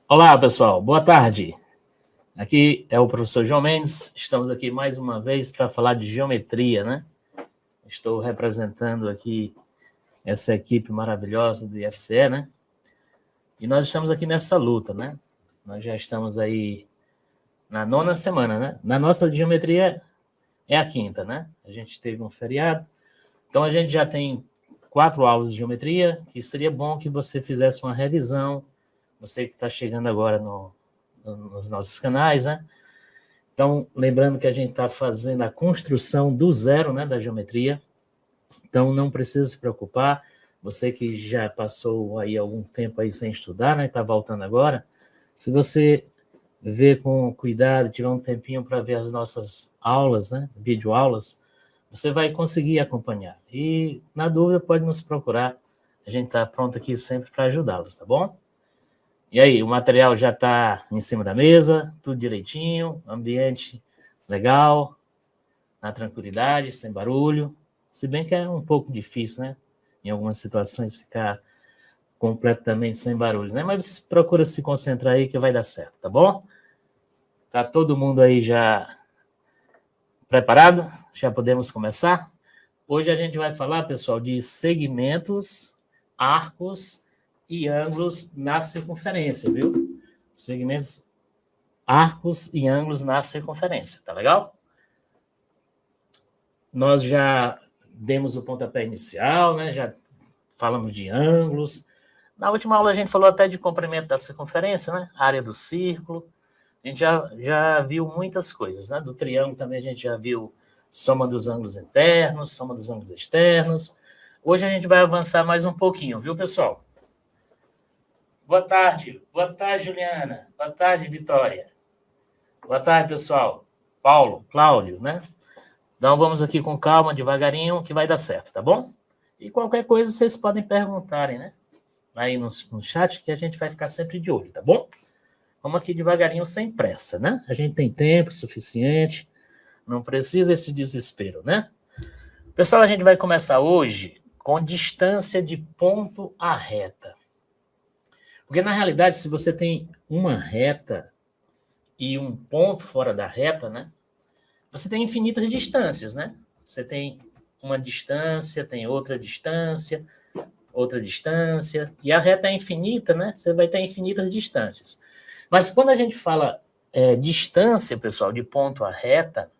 Olá, pessoal. Boa tarde. Aqui é o professor João Mendes. Estamos aqui mais uma vez para falar de geometria, né? Estou representando aqui essa equipe maravilhosa do IFCE, né? E nós estamos aqui nessa luta, né? Nós já estamos aí na 9ª semana, né? Na nossa geometria é a 5ª, né? A gente teve um feriado. Então, a gente já tem 4 aulas de geometria, que seria bom que você fizesse uma revisão. Você que está chegando agora nos nossos canais, né? Então, lembrando que a gente está fazendo a construção do zero, né, da geometria. Então, não precisa se preocupar. Você que já passou aí algum tempo aí sem estudar, né, está voltando agora. Se você ver com cuidado, tirar um tempinho para ver as nossas aulas, né, videoaulas, você vai conseguir acompanhar. E, na dúvida, pode nos procurar. A gente está pronto aqui sempre para ajudá-los, tá bom? E aí, o material já está em cima da mesa, tudo direitinho, ambiente legal, na tranquilidade, sem barulho. Se bem que é um pouco difícil, né? Em algumas situações ficar completamente sem barulho, né? Mas procura se concentrar aí que vai dar certo, tá bom? Tá todo mundo aí já preparado? Já podemos começar? Hoje a gente vai falar, pessoal, de segmentos, arcos e ângulos na circunferência, viu? Segmentos, arcos e ângulos na circunferência, tá legal? Nós já demos o pontapé inicial, né? Já falamos de ângulos. Na última aula a gente falou até de comprimento da circunferência, né? Área do círculo. A gente já viu muitas coisas, né? Do triângulo também a gente já viu soma dos ângulos internos, soma dos ângulos externos. Hoje a gente vai avançar mais um pouquinho, viu, pessoal? Boa tarde, Juliana. Boa tarde, Vitória. Boa tarde, pessoal. Paulo, Cláudio, né? Então, vamos aqui com calma, devagarinho, que vai dar certo, tá bom? E qualquer coisa, vocês podem perguntarem, né? Aí no chat, que a gente vai ficar sempre de olho, tá bom? Vamos aqui devagarinho, sem pressa, né? A gente tem tempo suficiente, não precisa esse desespero, né? Pessoal, a gente vai começar hoje com distância de ponto a reta. Porque, na realidade, se você tem uma reta e um ponto fora da reta, né? Você tem infinitas distâncias, né? Você tem uma distância, tem outra distância, e a reta é infinita, né? Você vai ter infinitas distâncias. Mas quando a gente fala distância, pessoal, de ponto a reta,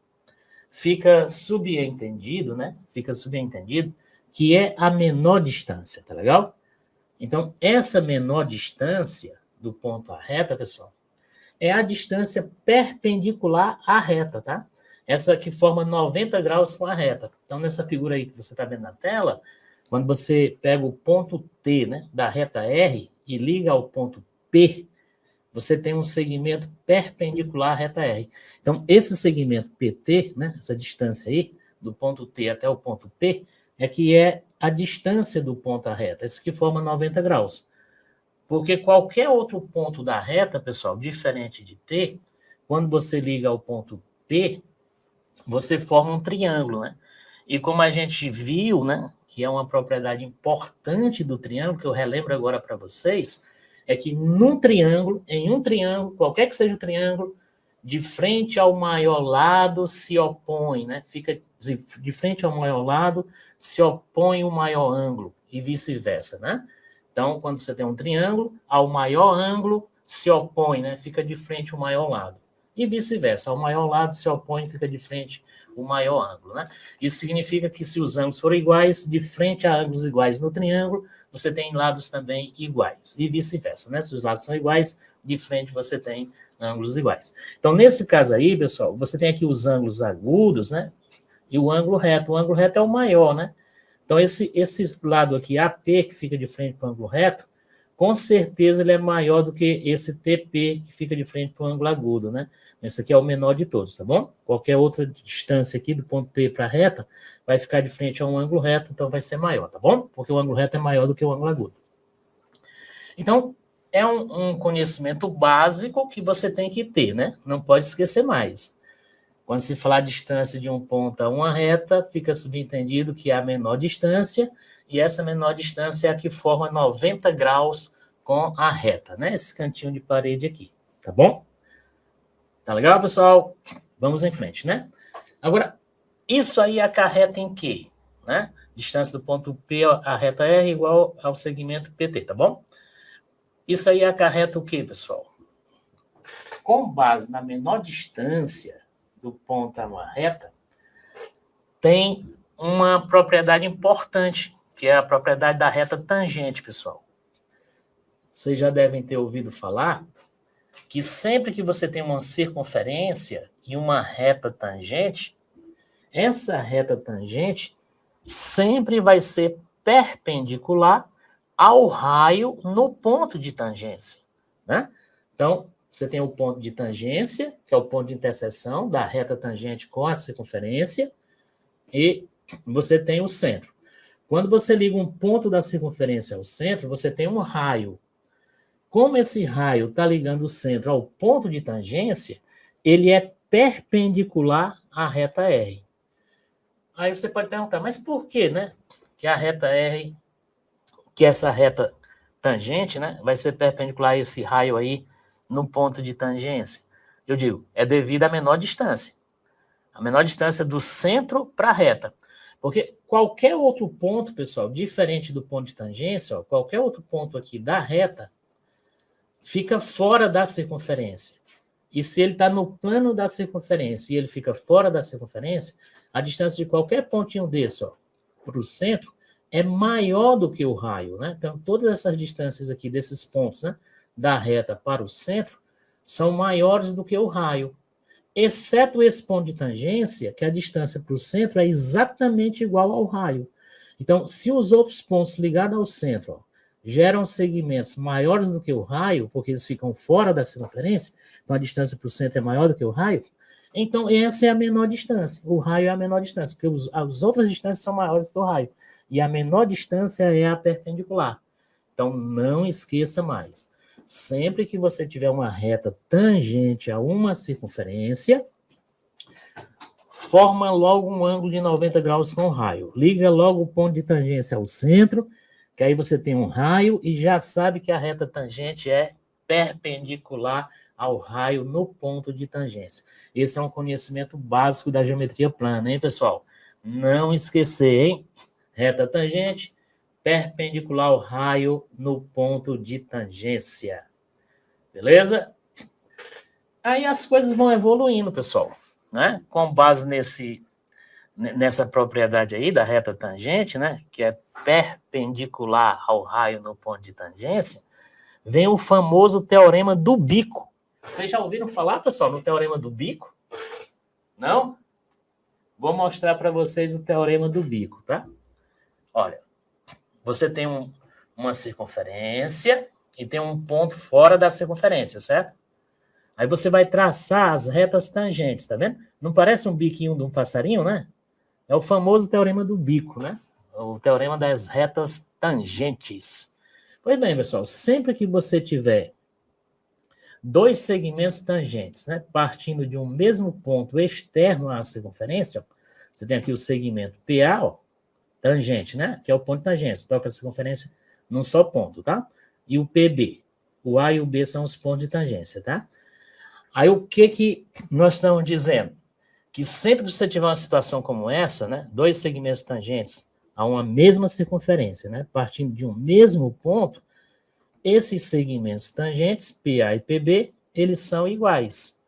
fica subentendido, né? Fica subentendido que é a menor distância, tá legal? Então, essa menor distância do ponto à reta, pessoal, é a distância perpendicular à reta, tá? Essa que forma 90 graus com a reta. Então, nessa figura aí que você está vendo na tela, quando você pega o ponto T, né, da reta R e liga ao ponto P, você tem um segmento perpendicular à reta R. Então, esse segmento PT, né, essa distância aí, do ponto T até o ponto P, é que é a distância do ponto à reta, esse que forma 90 graus. Porque qualquer outro ponto da reta, pessoal, diferente de T, quando você liga ao ponto P, você forma um triângulo, né? E como a gente viu, né, que é uma propriedade importante do triângulo, que eu relembro agora para vocês, é que em um triângulo, qualquer que seja o triângulo, de frente ao maior lado se opõe, né? Fica de frente ao maior lado se opõe o maior ângulo e vice-versa, né? Então, quando você tem um triângulo, ao maior ângulo se opõe, né? Fica de frente o maior lado. E vice-versa, ao maior lado se opõe e fica de frente o maior ângulo, né? Isso significa que se os ângulos forem iguais, de frente a ângulos iguais no triângulo, você tem lados também iguais, e vice-versa, né? Se os lados são iguais, de frente você tem ângulos iguais. Então, nesse caso aí, pessoal, você tem aqui os ângulos agudos, né? E o ângulo reto. O ângulo reto é o maior, né? Então, esse lado aqui, AP, que fica de frente para o ângulo reto, com certeza ele é maior do que esse TP, que fica de frente para o ângulo agudo, né? Esse aqui é o menor de todos, tá bom? Qualquer outra distância aqui do ponto P para a reta vai ficar de frente a um ângulo reto, então vai ser maior, tá bom? Porque o ângulo reto é maior do que o ângulo agudo. Então, é um conhecimento básico que você tem que ter, né? Não pode esquecer mais. Quando se falar distância de um ponto a uma reta, fica subentendido que é a menor distância, e essa menor distância é a que forma 90 graus com a reta, né? Esse cantinho de parede aqui, tá bom? Tá legal, pessoal? Vamos em frente, né? Agora, isso aí acarreta em quê? Né? Distância do ponto P à reta R igual ao segmento PT, tá bom? Isso aí acarreta o quê, pessoal? Com base na menor distância do ponto a uma reta, tem uma propriedade importante, que é a propriedade da reta tangente, pessoal. Vocês já devem ter ouvido falar que sempre que você tem uma circunferência e uma reta tangente, essa reta tangente sempre vai ser perpendicular ao raio no ponto de tangência, né? Então, você tem o ponto de tangência, que é o ponto de interseção da reta tangente com a circunferência, e você tem o centro. Quando você liga um ponto da circunferência ao centro, você tem um raio. Como esse raio está ligando o centro ao ponto de tangência, ele é perpendicular à reta R. Aí você pode perguntar, mas por que, né? Que a reta R, que essa reta tangente, né, vai ser perpendicular a esse raio aí no ponto de tangência? Eu digo, é devido à menor distância. A menor distância do centro para a reta. Porque qualquer outro ponto, pessoal, diferente do ponto de tangência, ó, qualquer outro ponto aqui da reta, fica fora da circunferência. E se ele está no plano da circunferência e ele fica fora da circunferência, a distância de qualquer pontinho desse para o centro é maior do que o raio, né? Então, todas essas distâncias aqui desses pontos, né, da reta para o centro são maiores do que o raio. Exceto esse ponto de tangência, que a distância para o centro é exatamente igual ao raio. Então, se os outros pontos ligados ao centro geram segmentos maiores do que o raio, porque eles ficam fora da circunferência, então a distância para o centro é maior do que o raio, então essa é a menor distância. O raio é a menor distância, porque as outras distâncias são maiores do que o raio. E a menor distância é a perpendicular. Então, não esqueça mais. Sempre que você tiver uma reta tangente a uma circunferência, forma logo um ângulo de 90 graus com o raio. Liga logo o ponto de tangência ao centro, que aí você tem um raio e já sabe que a reta tangente é perpendicular ao raio no ponto de tangência. Esse é um conhecimento básico da geometria plana, hein, pessoal? Não esquecer, hein? Reta tangente, perpendicular ao raio no ponto de tangência. Beleza? Aí as coisas vão evoluindo, pessoal, né? Com base nessa propriedade aí da reta tangente, né, que é perpendicular ao raio no ponto de tangência, vem o famoso teorema do bico. Vocês já ouviram falar, pessoal, no teorema do bico? Não? Vou mostrar para vocês o teorema do bico, tá? Olha, você tem uma circunferência e tem um ponto fora da circunferência, certo? Aí você vai traçar as retas tangentes, tá vendo? Não parece um biquinho de um passarinho, né? É o famoso teorema do bico, né? O teorema das retas tangentes. Pois bem, pessoal, sempre que você tiver dois segmentos tangentes, né, partindo de um mesmo ponto externo à circunferência, você tem aqui o segmento PA, tangente, né, que é o ponto de tangência, toca a circunferência num só ponto, tá? E o PB, o A e o B são os pontos de tangência, tá? Aí o que nós estamos dizendo? Que sempre que você tiver uma situação como essa, né, dois segmentos tangentes a uma mesma circunferência, né, partindo de um mesmo ponto, esses segmentos tangentes, PA e PB, eles são iguais.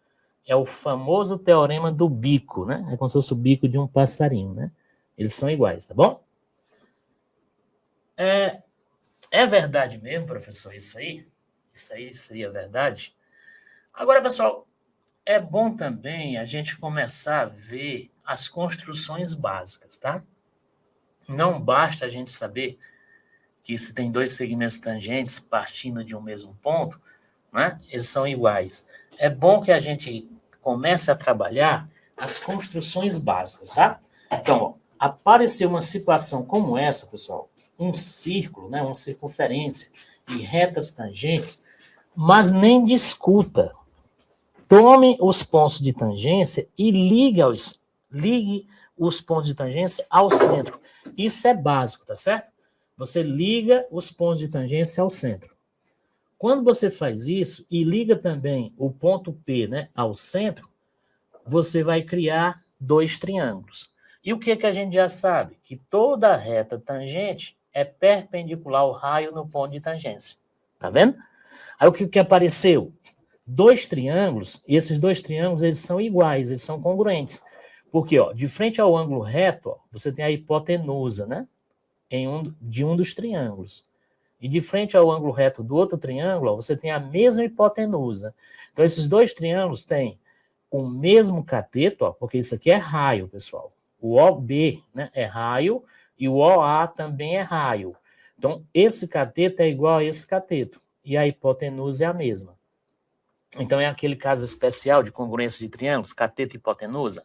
É o famoso teorema do bico, né? É como se fosse o bico de um passarinho, né? Eles são iguais, tá bom? É verdade mesmo, professor, isso aí? Isso aí seria verdade? Agora, pessoal, é bom também a gente começar a ver as construções básicas, tá? Não basta a gente saber que se tem dois segmentos tangentes partindo de um mesmo ponto, né, eles são iguais. É bom que a gente comece a trabalhar as construções básicas, tá? Então, ó, apareceu uma situação como essa, pessoal, um círculo, né, uma circunferência e retas tangentes, mas nem discuta. Tome os pontos de tangência e ligue os pontos de tangência ao centro. Isso é básico, tá certo? Você liga os pontos de tangência ao centro. Quando você faz isso e liga também o ponto P, né, ao centro, você vai criar dois triângulos. E o que a gente já sabe? Que toda reta tangente é perpendicular ao raio no ponto de tangência. Tá vendo? Aí o que apareceu? Dois triângulos, e esses dois triângulos eles são iguais, eles são congruentes. Porque, ó, de frente ao ângulo reto, ó, você tem a hipotenusa, né? De um dos triângulos. E de frente ao ângulo reto do outro triângulo, ó, você tem a mesma hipotenusa. Então, esses dois triângulos têm o mesmo cateto, ó, porque isso aqui é raio, pessoal. O OB, né, é raio e o OA também é raio. Então, esse cateto é igual a esse cateto e a hipotenusa é a mesma. Então, é aquele caso especial de congruência de triângulos, cateto e hipotenusa.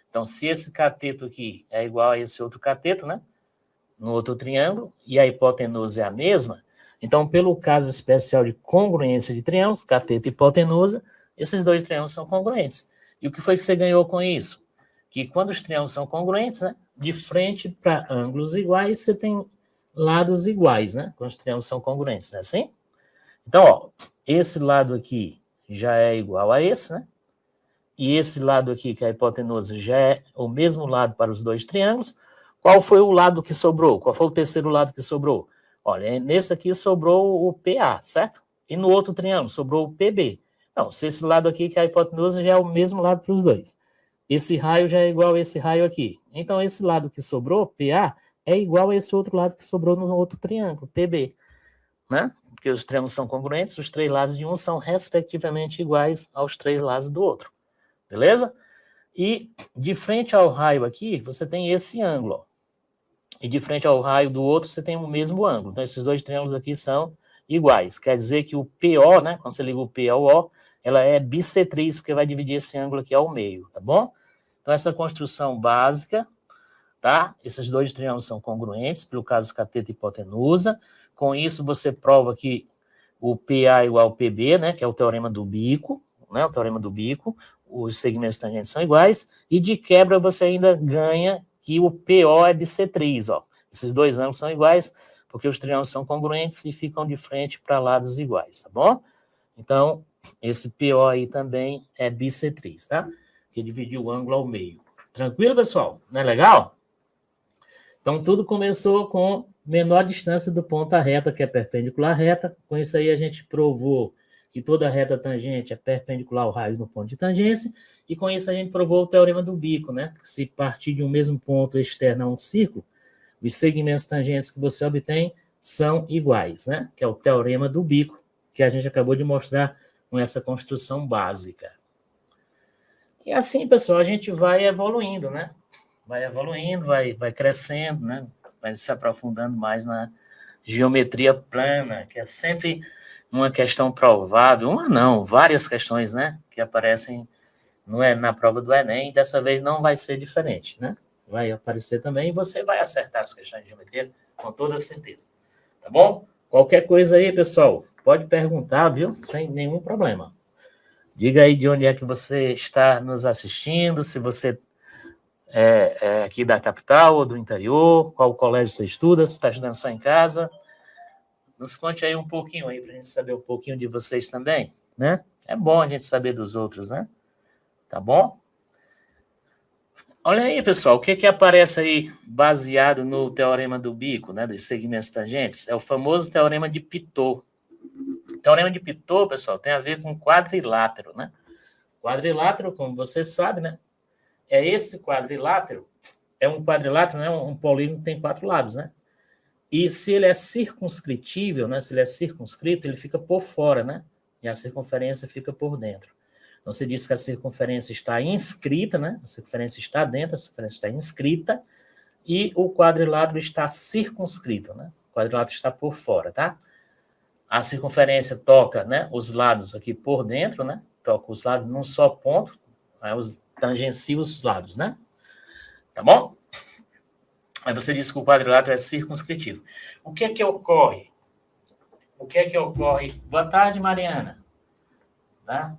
Então, se esse cateto aqui é igual a esse outro cateto, né, no outro triângulo, e a hipotenusa é a mesma, então, pelo caso especial de congruência de triângulos, cateto e hipotenusa, esses dois triângulos são congruentes. E o que foi que você ganhou com isso? Que quando os triângulos são congruentes, né, de frente para ângulos iguais, você tem lados iguais, né? Quando os triângulos são congruentes, não é assim? Então, ó, esse lado aqui já é igual a esse, né? E esse lado aqui, que é a hipotenusa, já é o mesmo lado para os dois triângulos. Qual foi o lado que sobrou? Qual foi o terceiro lado que sobrou? Olha, nesse aqui sobrou o PA, certo? E no outro triângulo sobrou o PB. Então, se esse lado aqui, que é a hipotenusa, já é o mesmo lado para os dois. Esse raio já é igual a esse raio aqui. Então, esse lado que sobrou, PA, é igual a esse outro lado que sobrou no outro triângulo, PB. Né? Porque os triângulos são congruentes, os três lados de um são respectivamente iguais aos três lados do outro. Beleza? E de frente ao raio aqui, você tem esse ângulo. Ó. E de frente ao raio do outro, você tem o mesmo ângulo. Então, esses dois triângulos aqui são iguais. Quer dizer que o PO, né, quando você liga o P ao O, ela é bissetriz, porque vai dividir esse ângulo aqui ao meio, tá bom? Então, essa construção básica, tá? Esses dois triângulos são congruentes, pelo caso cateto e hipotenusa. Com isso, você prova que o PA é igual ao PB, né, que é o teorema do bico, né, o teorema do bico, os segmentos tangentes são iguais, e de quebra você ainda ganha que o PO é bissetriz, ó. Esses dois ângulos são iguais, porque os triângulos são congruentes e ficam de frente para lados iguais, tá bom? Então, esse PO aí também é bissetriz, tá? Que dividiu o ângulo ao meio. Tranquilo, pessoal? Não é legal? Então, tudo começou com menor distância do ponto à reta, que é perpendicular à reta. Com isso aí, a gente provou que toda reta tangente é perpendicular ao raio no ponto de tangência. E com isso, a gente provou o teorema do bico, né? Que se partir de um mesmo ponto externo a um círculo, os segmentos tangentes que você obtém são iguais, né? Que é o teorema do bico, que a gente acabou de mostrar com essa construção básica. E assim, pessoal, a gente vai evoluindo, né? Vai evoluindo, vai crescendo, né? Vai se aprofundando mais na geometria plana, que é sempre uma questão provável, uma não, várias questões, né? Que aparecem na prova do Enem, e dessa vez não vai ser diferente, né? Vai aparecer também e você vai acertar as questões de geometria com toda certeza. Tá bom? Qualquer coisa aí, pessoal, pode perguntar, viu? Sem nenhum problema. Diga aí de onde é que você está nos assistindo, se você é aqui da capital ou do interior, qual colégio você estuda, se está estudando só em casa. Nos conte aí um pouquinho aí, para a gente saber um pouquinho de vocês também, né? É bom a gente saber dos outros, né? Tá bom? Olha aí, pessoal, o que aparece aí baseado no teorema do bico, né, dos segmentos tangentes? É o famoso teorema de Pitot. O teorema de Pitot, pessoal, tem a ver com quadrilátero, né? Quadrilátero, como você sabe, né? É esse quadrilátero, é um quadrilátero, né? Um polígono que tem 4 lados, né? E se ele é circunscritível, né? Se ele é circunscrito, ele fica por fora, né? E a circunferência fica por dentro. Então, você diz que a circunferência está inscrita, né? A circunferência está dentro, a circunferência está inscrita, e o quadrilátero está circunscrito, né? O quadrilátero está por fora, tá? A circunferência toca, né, os lados aqui por dentro, né? Toca os lados num só ponto, né, tangencia os lados, né? Tá bom? Aí você diz que o quadrilátero é circunscritivo. O que é que ocorre? O que é que ocorre? Boa tarde, Mariana. Tá?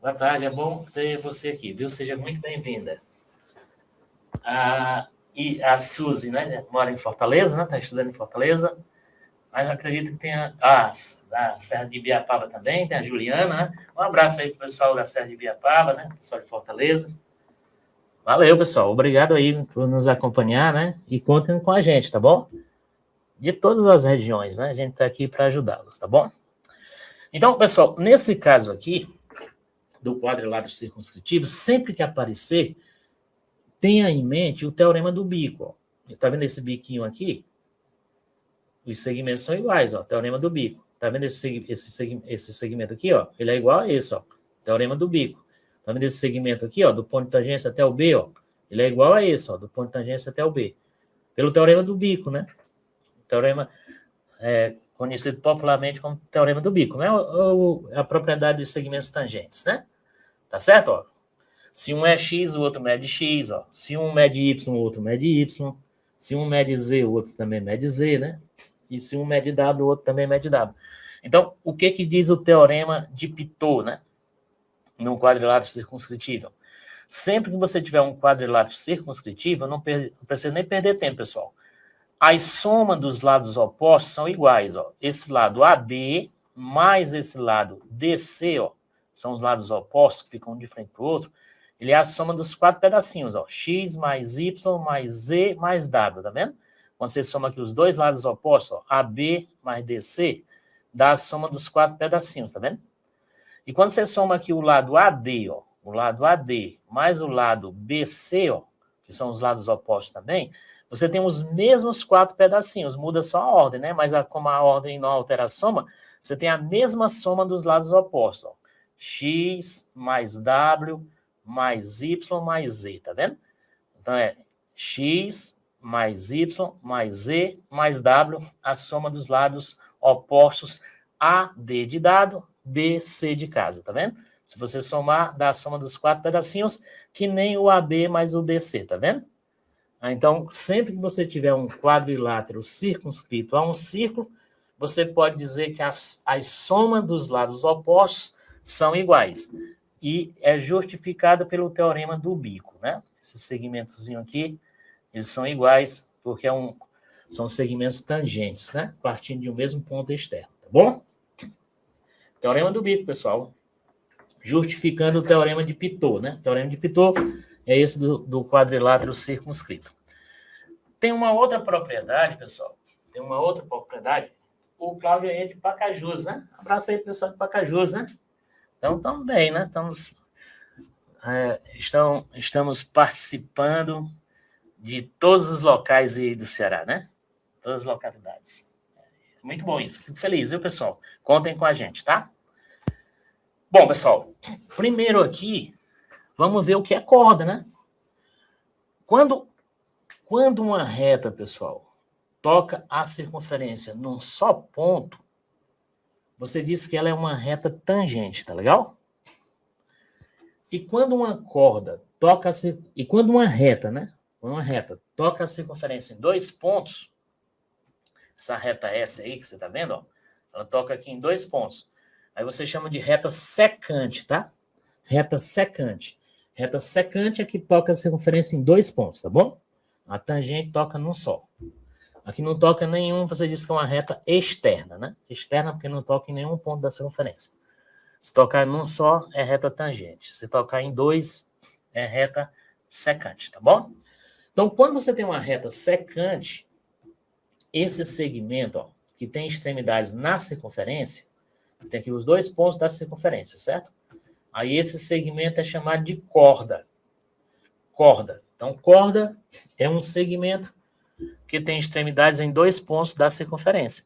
Boa tarde, é bom ter você aqui, viu? Seja muito bem-vinda. E a Suzy, né? Mora em Fortaleza, né? Está estudando em Fortaleza. Mas eu acredito que tenha da Serra de Ibiapaba também, tem a Juliana, né? Um abraço aí pro pessoal da Serra de Ibiapaba, né? Pessoal de Fortaleza. Valeu, pessoal. Obrigado aí por nos acompanhar, né? E contem com a gente, tá bom? De todas as regiões, né? A gente tá aqui para ajudá-los, tá bom? Então, pessoal, nesse caso aqui, do quadrilátero circunscritivo, sempre que aparecer, tenha em mente o teorema do bico. Ó. Tá vendo esse biquinho aqui? Os segmentos são iguais, ó. Teorema do bico. Tá vendo esse segmento aqui, ó? Ele é igual a esse, ó. Teorema do bico. Tá vendo esse segmento aqui, ó? Do ponto de tangência até o B, ó? Ele é igual a esse, ó. Do ponto de tangência até o B. Pelo teorema do bico, né? Teorema conhecido popularmente como teorema do bico, né? A propriedade dos segmentos tangentes, né? Tá certo, ó? Se um é x, o outro mede x, ó. Se um mede y, o outro mede y. Se um mede z, o outro também mede z, né? E se um mede w, o outro também mede w. Então, o que diz o teorema de Pitot, né? No quadrilátero circunscritível? Sempre que você tiver um quadrilátero circunscritível, não precisa nem perder tempo, pessoal. As somas dos lados opostos são iguais, ó. Esse lado AB mais esse lado DC, ó, são os lados opostos que ficam um de frente para o outro. Ele é a soma dos 4 pedacinhos, ó. X mais Y mais Z mais W, tá vendo? Quando você soma aqui os dois lados opostos, ó, AB mais DC, dá a soma dos 4 pedacinhos, tá vendo? E quando você soma aqui o lado AD, ó, o lado AD mais o lado BC, ó, que são os lados opostos também, você tem os mesmos 4 pedacinhos, muda só a ordem, né? Mas como a ordem não altera a soma, você tem a mesma soma dos lados opostos, ó. X mais W mais Y mais Z, tá vendo? Então é X mais Y mais Z mais W, a soma dos lados opostos, AD de dado, BC de casa, tá vendo? Se você somar, dá a soma dos 4 pedacinhos, que nem o AB mais o BC, tá vendo? Então, sempre que você tiver um quadrilátero circunscrito a um círculo, você pode dizer que as somas dos lados opostos são iguais. E é justificada pelo teorema do bico, né? Esse segmentozinho aqui, eles são iguais porque são segmentos tangentes, né? Partindo de um mesmo ponto externo, tá bom? Teorema do bico, pessoal. Justificando o teorema de Pitot, né? O teorema de Pitot é esse do quadrilátero circunscrito. Tem uma outra propriedade, pessoal. Tem uma outra propriedade. O Cláudio é de Pacajus, né? Abraço aí, pessoal de Pacajus, né? Então, estamos bem, né? Estamos participando de todos os locais aí do Ceará, né? Todas as localidades. Muito bom isso. Fico feliz, viu, pessoal? Contem com a gente, tá? Bom, pessoal, primeiro aqui, vamos ver o que é corda, né? Quando uma reta, pessoal, toca a circunferência num só ponto, você diz que ela é uma reta tangente, tá legal? E quando uma corda toca e quando uma reta, né? Quando uma reta toca a circunferência em 2 pontos, essa reta S aí que você tá vendo, ó, ela toca aqui em 2 pontos. Aí você chama de reta secante, tá? Reta secante. Reta secante é que toca a circunferência em 2 pontos, tá bom? A tangente toca num só. Aqui não toca nenhum, você diz que é uma reta externa, né? Externa porque não toca em nenhum ponto da circunferência. Se tocar num só, é reta tangente. Se tocar em 2, é reta secante, tá bom? Então, quando você tem uma reta secante, esse segmento, ó, que tem extremidades na circunferência, você tem aqui os 2 pontos da circunferência, certo? Aí esse segmento é chamado de corda. Corda. Então, corda é um segmento que tem extremidades em 2 pontos da circunferência.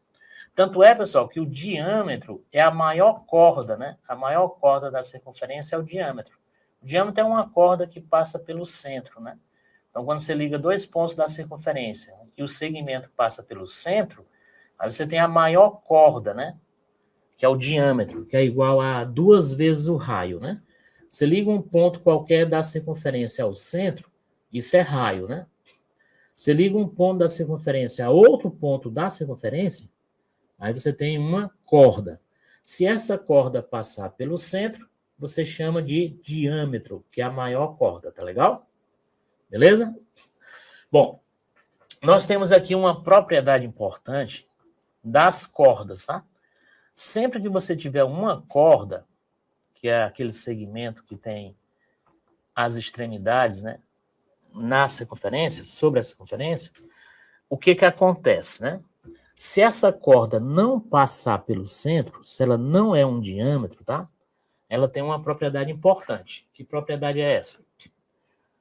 Tanto é, pessoal, que o diâmetro é a maior corda, né? A maior corda da circunferência é o diâmetro. O diâmetro é uma corda que passa pelo centro, né? Então, quando você liga 2 pontos da circunferência e o segmento passa pelo centro, aí você tem a maior corda, né? Que é o diâmetro, que é igual a 2 vezes o raio, né? Você liga um ponto qualquer da circunferência ao centro, isso é raio, né? Você liga um ponto da circunferência a outro ponto da circunferência, aí você tem uma corda. Se essa corda passar pelo centro, você chama de diâmetro, que é a maior corda, tá legal? Beleza? Bom, nós temos aqui uma propriedade importante das cordas, tá? Sempre que você tiver uma corda, que é aquele segmento que tem as extremidades, né, na circunferência, sobre a circunferência, o que acontece, né? Se essa corda não passar pelo centro, se ela não é um diâmetro, tá? Ela tem uma propriedade importante. Que propriedade é essa?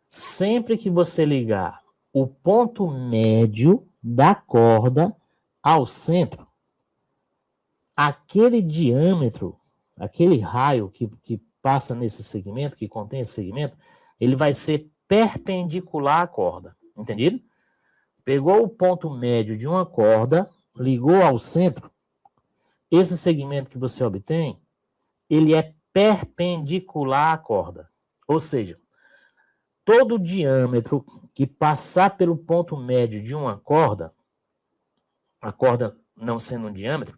Sempre que você ligar o ponto médio da corda ao centro, aquele diâmetro, aquele raio que passa nesse segmento, que contém esse segmento, ele vai ser perpendicular à corda. Entendido? Pegou o ponto médio de uma corda, ligou ao centro, esse segmento que você obtém, ele é perpendicular à corda. Ou seja, todo diâmetro que passar pelo ponto médio de uma corda, a corda não sendo um diâmetro,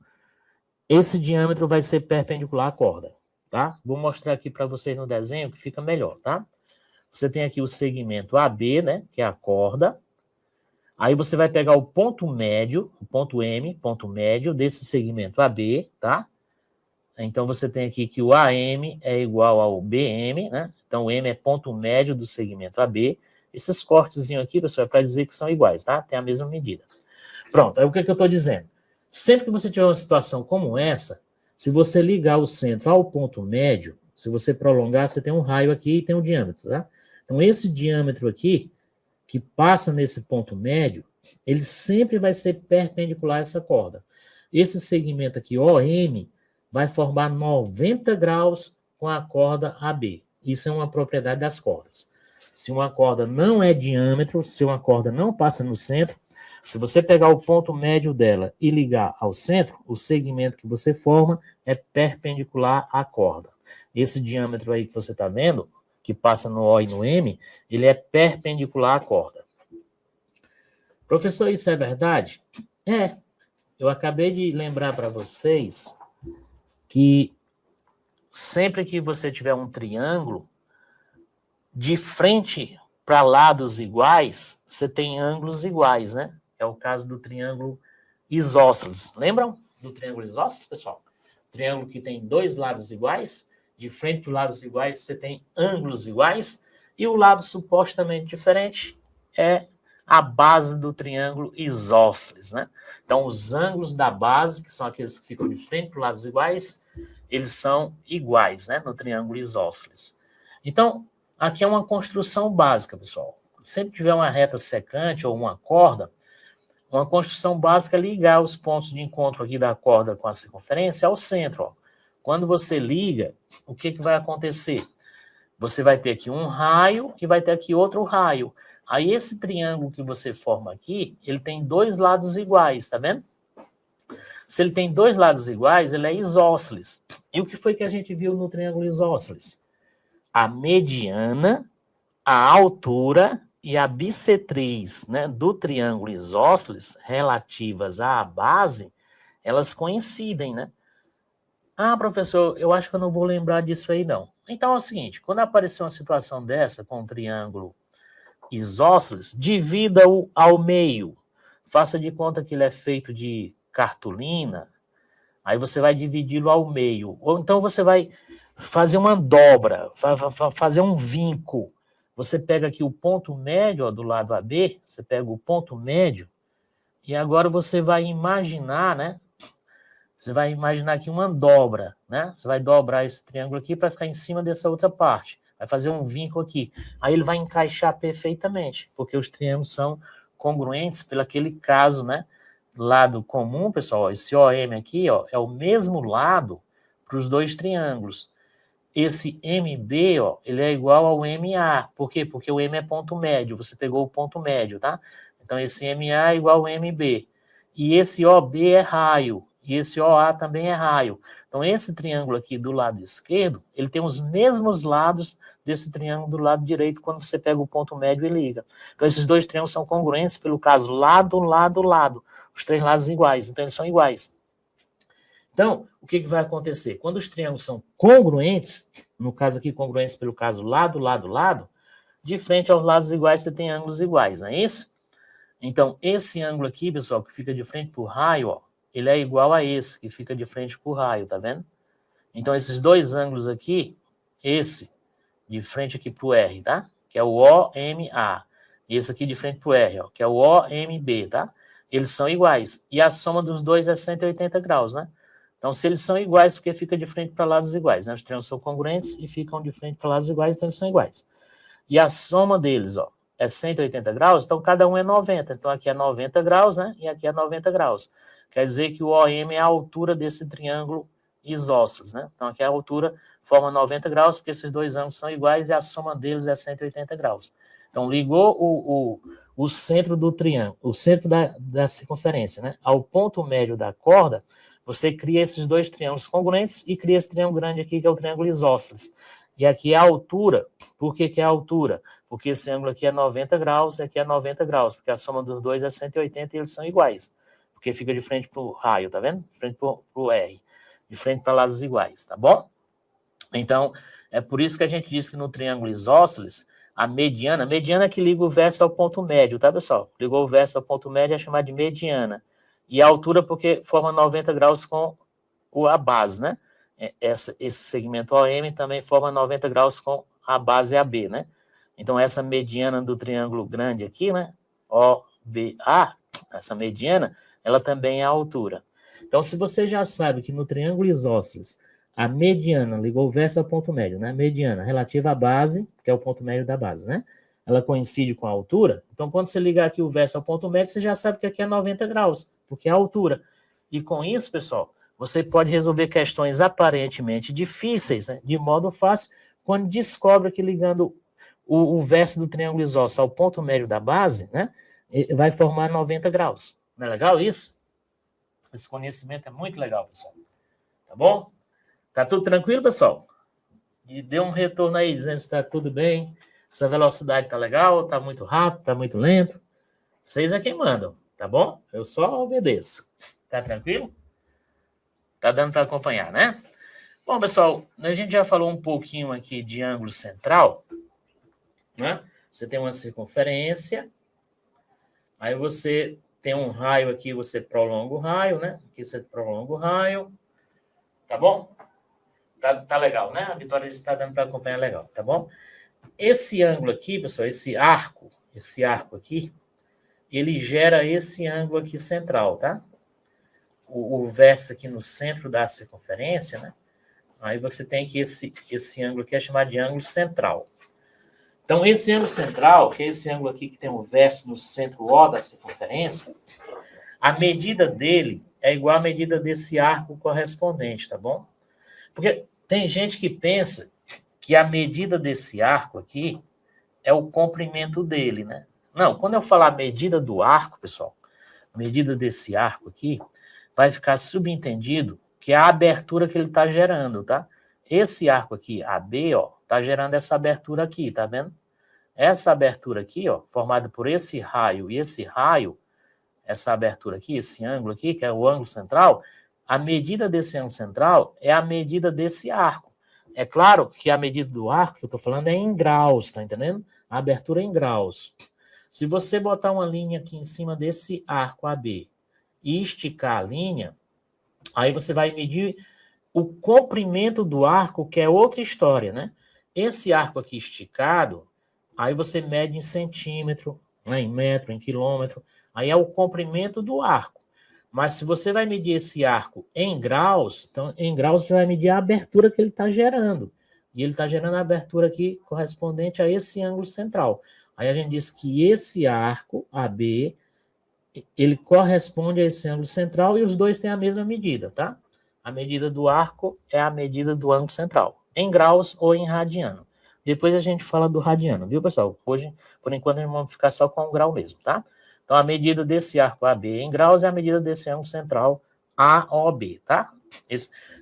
esse diâmetro vai ser perpendicular à corda, tá? Vou mostrar aqui para vocês no desenho que fica melhor, tá? Você tem aqui o segmento AB, né, que é a corda. Aí você vai pegar o ponto médio, o ponto M, ponto médio desse segmento AB, tá? Então você tem aqui que o AM é igual ao BM, né? Então o M é ponto médio do segmento AB. Esses cortezinhos aqui, pessoal, é para dizer que são iguais, tá? Tem a mesma medida. Pronto, aí o que eu estou dizendo? Sempre que você tiver uma situação como essa, se você ligar o centro ao ponto médio, se você prolongar, você tem um raio aqui e tem um diâmetro, tá? Então esse diâmetro aqui, que passa nesse ponto médio, ele sempre vai ser perpendicular a essa corda. Esse segmento aqui, OM, vai formar 90 graus com a corda AB. Isso é uma propriedade das cordas. Se uma corda não é diâmetro, se uma corda não passa no centro, se você pegar o ponto médio dela e ligar ao centro, o segmento que você forma é perpendicular à corda. Esse diâmetro aí que você está vendo, que passa no O e no M, ele é perpendicular à corda. Professor, isso é verdade? É. Eu acabei de lembrar para vocês que sempre que você tiver um triângulo, de frente para lados iguais, você tem ângulos iguais, né? É o caso do triângulo isósceles. Lembram do triângulo isósceles, pessoal? Triângulo que tem dois lados iguais, de frente para os lados iguais você tem ângulos iguais, e o lado supostamente diferente é a base do triângulo isósceles, né? Então, os ângulos da base, que são aqueles que ficam de frente para os lados iguais, eles são iguais, né, no triângulo isósceles. Então, aqui é uma construção básica, pessoal. Sempre que tiver uma reta secante ou uma corda, uma construção básica é ligar os pontos de encontro aqui da corda com a circunferência ao centro, ó. Quando você liga, o que vai acontecer? Você vai ter aqui um raio e vai ter aqui outro raio. Aí esse triângulo que você forma aqui, ele tem dois lados iguais, tá vendo? Se ele tem dois lados iguais, ele é isósceles. E o que foi que a gente viu no triângulo isósceles? A mediana, a altura e a bissetriz, né, do triângulo isósceles relativas à base, elas coincidem, né? Ah, professor, eu acho que eu não vou lembrar disso aí, não. Então é o seguinte, quando aparecer uma situação dessa com um triângulo isósceles, divida-o ao meio. Faça de conta que ele é feito de cartolina, aí você vai dividi-lo ao meio. Ou então você vai fazer uma dobra, fazer um vinco. Você pega aqui o ponto médio, ó, do lado AB, você pega o ponto médio, e agora você vai imaginar, né? Você vai imaginar aqui uma dobra, né? Você vai dobrar esse triângulo aqui para ficar em cima dessa outra parte. Vai fazer um vinco aqui. Aí ele vai encaixar perfeitamente, porque os triângulos são congruentes pelo aquele caso, né? Lado comum, pessoal, ó, esse OM aqui, ó, é o mesmo lado para os dois triângulos. Esse MB, ó, ele é igual ao MA. Por quê? Porque o M é ponto médio. Você pegou o ponto médio, tá? Então, esse MA é igual ao MB. E esse OB é raio. E esse OA também é raio. Então, esse triângulo aqui do lado esquerdo, ele tem os mesmos lados desse triângulo do lado direito quando você pega o ponto médio e liga. Então, esses dois triângulos são congruentes pelo caso lado, lado, lado. Os três lados iguais. Então, eles são iguais. Então, o que vai acontecer? Quando os triângulos são congruentes, no caso aqui, congruentes pelo caso lado, lado, lado, de frente aos lados iguais, você tem ângulos iguais, não é isso? Então, esse ângulo aqui, pessoal, que fica de frente para o raio, ó, ele é igual a esse, que fica de frente para o raio, tá vendo? Então, esses dois ângulos aqui, esse de frente aqui para o R, tá? Que é o OMA. E esse aqui de frente para o R, ó, que é o OMB, tá? Eles são iguais. E a soma dos dois é 180 graus, né? Então, se eles são iguais, porque fica de frente para lados iguais, né? Os triângulos são congruentes e ficam de frente para lados iguais, então eles são iguais. E a soma deles, ó, é 180 graus, então cada um é 90. Então, aqui é 90 graus, né? E aqui é 90 graus. Quer dizer que o OM é a altura desse triângulo isósceles, né? Então, aqui a altura forma 90 graus, porque esses dois ângulos são iguais e a soma deles é 180 graus. Então, ligou o centro do triângulo, o centro da circunferência, né, ao ponto médio da corda, você cria esses dois triângulos congruentes e cria esse triângulo grande aqui, que é o triângulo isósceles. E aqui é a altura. Por que é a altura? Porque esse ângulo aqui é 90 graus e aqui é 90 graus, porque a soma dos dois é 180 e eles são iguais. Porque fica de frente para o raio, tá vendo? De frente para o R. De frente para lados iguais, tá bom? Então, é por isso que a gente diz que no triângulo isósceles, a mediana é que liga o vértice ao ponto médio, tá, pessoal? Ligou o vértice ao ponto médio é chamada de mediana. E a altura porque forma 90 graus com a base, né? Esse segmento OM também forma 90 graus com a base AB, né? Então, essa mediana do triângulo grande aqui, né? OBA, essa mediana, ela também é a altura. Então, se você já sabe que no triângulo isósceles, a mediana ligou o vértice ao ponto médio, né? Mediana relativa à base, que é o ponto médio da base, né? Ela coincide com a altura. Então, quando você ligar aqui o vértice ao ponto médio, você já sabe que aqui é 90 graus, porque é a altura. E com isso, pessoal, você pode resolver questões aparentemente difíceis, né, de modo fácil, quando descobre que ligando o vértice do triângulo isósceles ao ponto médio da base, né, vai formar 90 graus. Não é legal isso? Esse conhecimento é muito legal, pessoal. Tá bom? Tá tudo tranquilo, pessoal? E dê um retorno aí, dizendo se está tudo bem, se a velocidade tá legal, tá muito rápido, tá muito lento. Vocês é quem mandam, tá bom? Eu só obedeço. Tá tranquilo? Tá dando para acompanhar, né? Bom, pessoal, a gente já falou um pouquinho aqui de ângulo central, né? Você tem uma circunferência, aí você tem um raio aqui, você prolonga o raio, né? Aqui você prolonga o raio, tá bom? Tá legal, né? A Vitória está dando para acompanhar legal, tá bom? Esse ângulo aqui, pessoal, esse arco aqui, ele gera esse ângulo aqui central, tá? O vértice aqui no centro da circunferência, né? Aí você tem que esse ângulo aqui é chamado de ângulo central. Então, esse ângulo central, que é esse ângulo aqui que tem o vértice no centro O da circunferência, a medida dele é igual à medida desse arco correspondente, tá bom? Porque tem gente que pensa que a medida desse arco aqui é o comprimento dele, né? Não, quando eu falar medida do arco, pessoal, medida desse arco aqui, vai ficar subentendido que é a abertura que ele está gerando, tá? Esse arco aqui, AB, ó, está gerando essa abertura aqui, tá vendo? Essa abertura aqui, ó, formada por esse raio e esse raio, essa abertura aqui, esse ângulo aqui, que é o ângulo central, a medida desse ângulo central é a medida desse arco. É claro que a medida do arco que eu estou falando é em graus, tá entendendo? A abertura é em graus. Se você botar uma linha aqui em cima desse arco AB e esticar a linha, aí você vai medir o comprimento do arco, que é outra história, né? Esse arco aqui esticado, aí você mede em centímetro, né, em metro, em quilômetro, aí é o comprimento do arco. Mas se você vai medir esse arco em graus, então em graus você vai medir a abertura que ele está gerando. E ele está gerando a abertura aqui correspondente a esse ângulo central. Aí a gente diz que esse arco, AB, ele corresponde a esse ângulo central e os dois têm a mesma medida, tá? A medida do arco é a medida do ângulo central, em graus ou em radiano. Depois a gente fala do radiano, viu, pessoal? Hoje, por enquanto, a gente vai ficar só com o grau mesmo, tá? Então, a medida desse arco AB em graus é a medida desse ângulo central AOB, tá?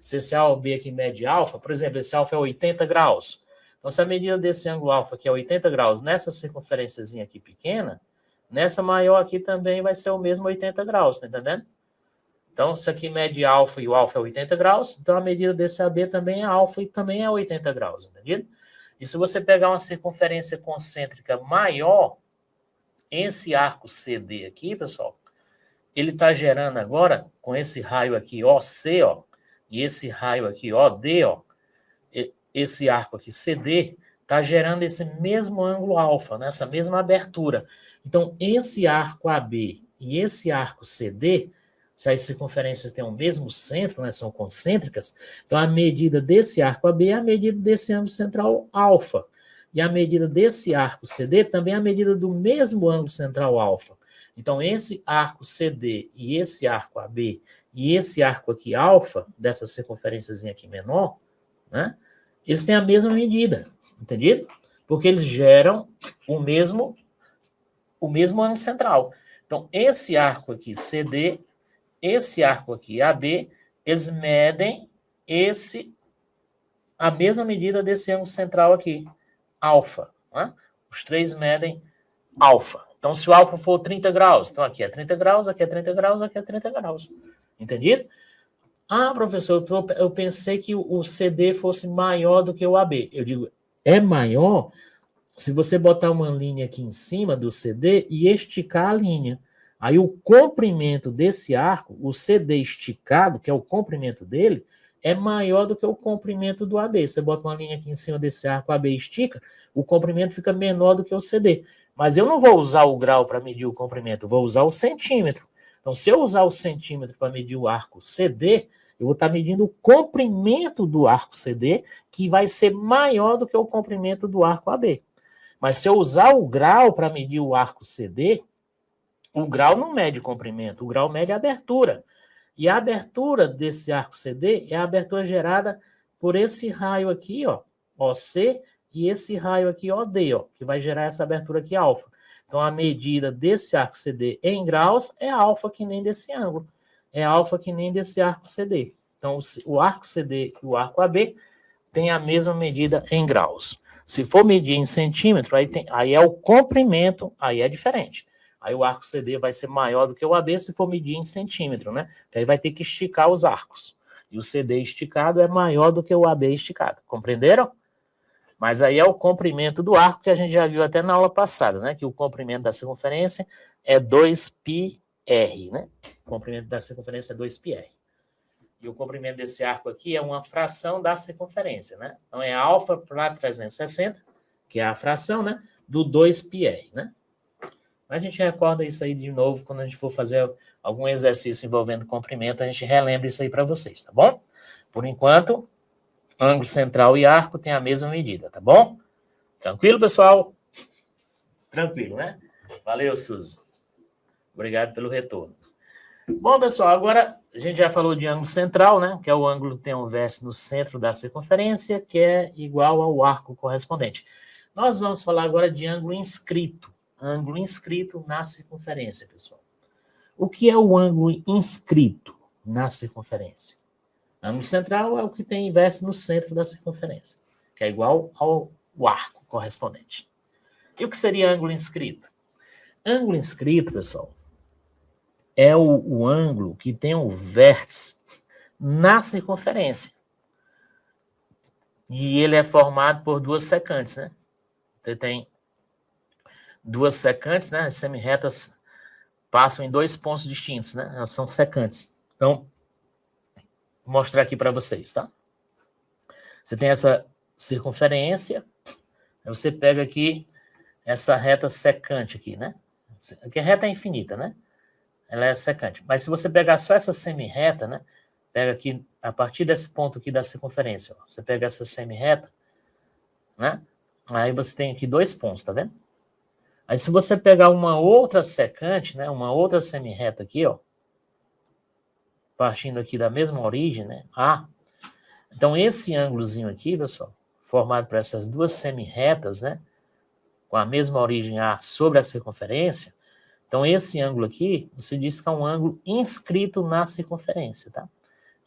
Se esse AOB aqui mede alfa, por exemplo, esse alfa é 80 graus. Então, se a medida desse ângulo alfa aqui é 80 graus nessa circunferênciazinha aqui pequena, nessa maior aqui também vai ser o mesmo 80 graus, tá entendendo? Então, isso aqui mede alfa e o alfa é 80 graus, então a medida desse AB também é alfa e também é 80 graus, entendido? E se você pegar uma circunferência concêntrica maior, esse arco CD aqui, pessoal, ele está gerando agora, com esse raio aqui OC, ó, e esse raio aqui OD, ó, esse arco aqui CD, está gerando esse mesmo ângulo alfa, né, essa mesma abertura. Então, esse arco AB e esse arco CD, se as circunferências têm o mesmo centro, né, são concêntricas, então a medida desse arco AB é a medida desse ângulo central alfa. E a medida desse arco CD também é a medida do mesmo ângulo central alfa. Então, esse arco CD e esse arco AB e esse arco aqui alfa, dessa circunferênciazinha aqui menor, né, eles têm a mesma medida, entendido? Porque eles geram o mesmo ângulo central. Então, esse arco aqui CD, esse arco aqui AB, eles medem a mesma medida desse ângulo central aqui, alfa. Né? Os três medem alfa. Então, se o alfa for 30 graus, então aqui é 30 graus, aqui é 30 graus, aqui é 30 graus. Entendido? Ah, professor, eu pensei que o CD fosse maior do que o AB. Eu digo, é maior se você botar uma linha aqui em cima do CD e esticar a linha. Aí o comprimento desse arco, o CD esticado, que é o comprimento dele, é maior do que o comprimento do AB. Você bota uma linha aqui em cima desse arco AB e estica, o comprimento fica menor do que o CD. Mas eu não vou usar o grau para medir o comprimento, eu vou usar o centímetro. Então, se eu usar o centímetro para medir o arco CD, eu vou estar medindo o comprimento do arco CD, que vai ser maior do que o comprimento do arco AB. Mas se eu usar o grau para medir o arco CD, o grau não mede comprimento, o grau mede a abertura. E a abertura desse arco CD é a abertura gerada por esse raio aqui, ó, OC, e esse raio aqui, OD, ó, que vai gerar essa abertura aqui, alfa. Então, a medida desse arco CD em graus é alfa que nem desse ângulo. É alfa que nem desse arco CD. Então, o arco CD e o arco AB têm a mesma medida em graus. Se for medir em centímetro, aí é o comprimento, aí é diferente. Aí o arco CD vai ser maior do que o AB se for medir em centímetro, né? Que aí vai ter que esticar os arcos. E o CD esticado é maior do que o AB esticado. Compreenderam? Mas aí é o comprimento do arco que a gente já viu até na aula passada, né? Que o comprimento da circunferência é 2πr, né? O comprimento da circunferência é 2πr. E o comprimento desse arco aqui é uma fração da circunferência, né? Então é alfa para 360, que é a fração, né? Do 2πr, né? A gente recorda isso aí de novo quando a gente for fazer algum exercício envolvendo comprimento, a gente relembra isso aí para vocês, tá bom? Por enquanto, ângulo central e arco têm a mesma medida, tá bom? Tranquilo, pessoal? Tranquilo, né? Valeu, Suzy. Obrigado pelo retorno. Bom, pessoal, agora a gente já falou de ângulo central, né? Que é o ângulo que tem um vértice no centro da circunferência, que é igual ao arco correspondente. Nós vamos falar agora de ângulo inscrito. Ângulo inscrito na circunferência, pessoal. O que é o ângulo inscrito na circunferência? Ângulo central é o que tem vértice no centro da circunferência, que é igual ao arco correspondente. E o que seria ângulo inscrito? Ângulo inscrito, pessoal, é o ângulo que tem o vértice na circunferência. E ele é formado por duas secantes, né? Você tem duas secantes, né? As semirretas passam em dois pontos distintos, né? Elas são secantes. Então, vou mostrar aqui para vocês, tá? Você tem essa circunferência, aí você pega aqui essa reta secante aqui, né? Aqui a reta é infinita, né? Ela é secante. Mas se você pegar só essa semirreta, né? Pega aqui, a partir desse ponto aqui da circunferência, ó, você pega essa semirreta, né? Aí você tem aqui dois pontos, tá vendo? Aí se você pegar uma outra secante, né? Uma outra semirreta aqui, ó, partindo aqui da mesma origem, né? A. Então esse ângulozinho aqui, pessoal, formado por essas duas semirretas, né? Com a mesma origem A sobre a circunferência, então esse ângulo aqui, você diz que é um ângulo inscrito na circunferência, tá?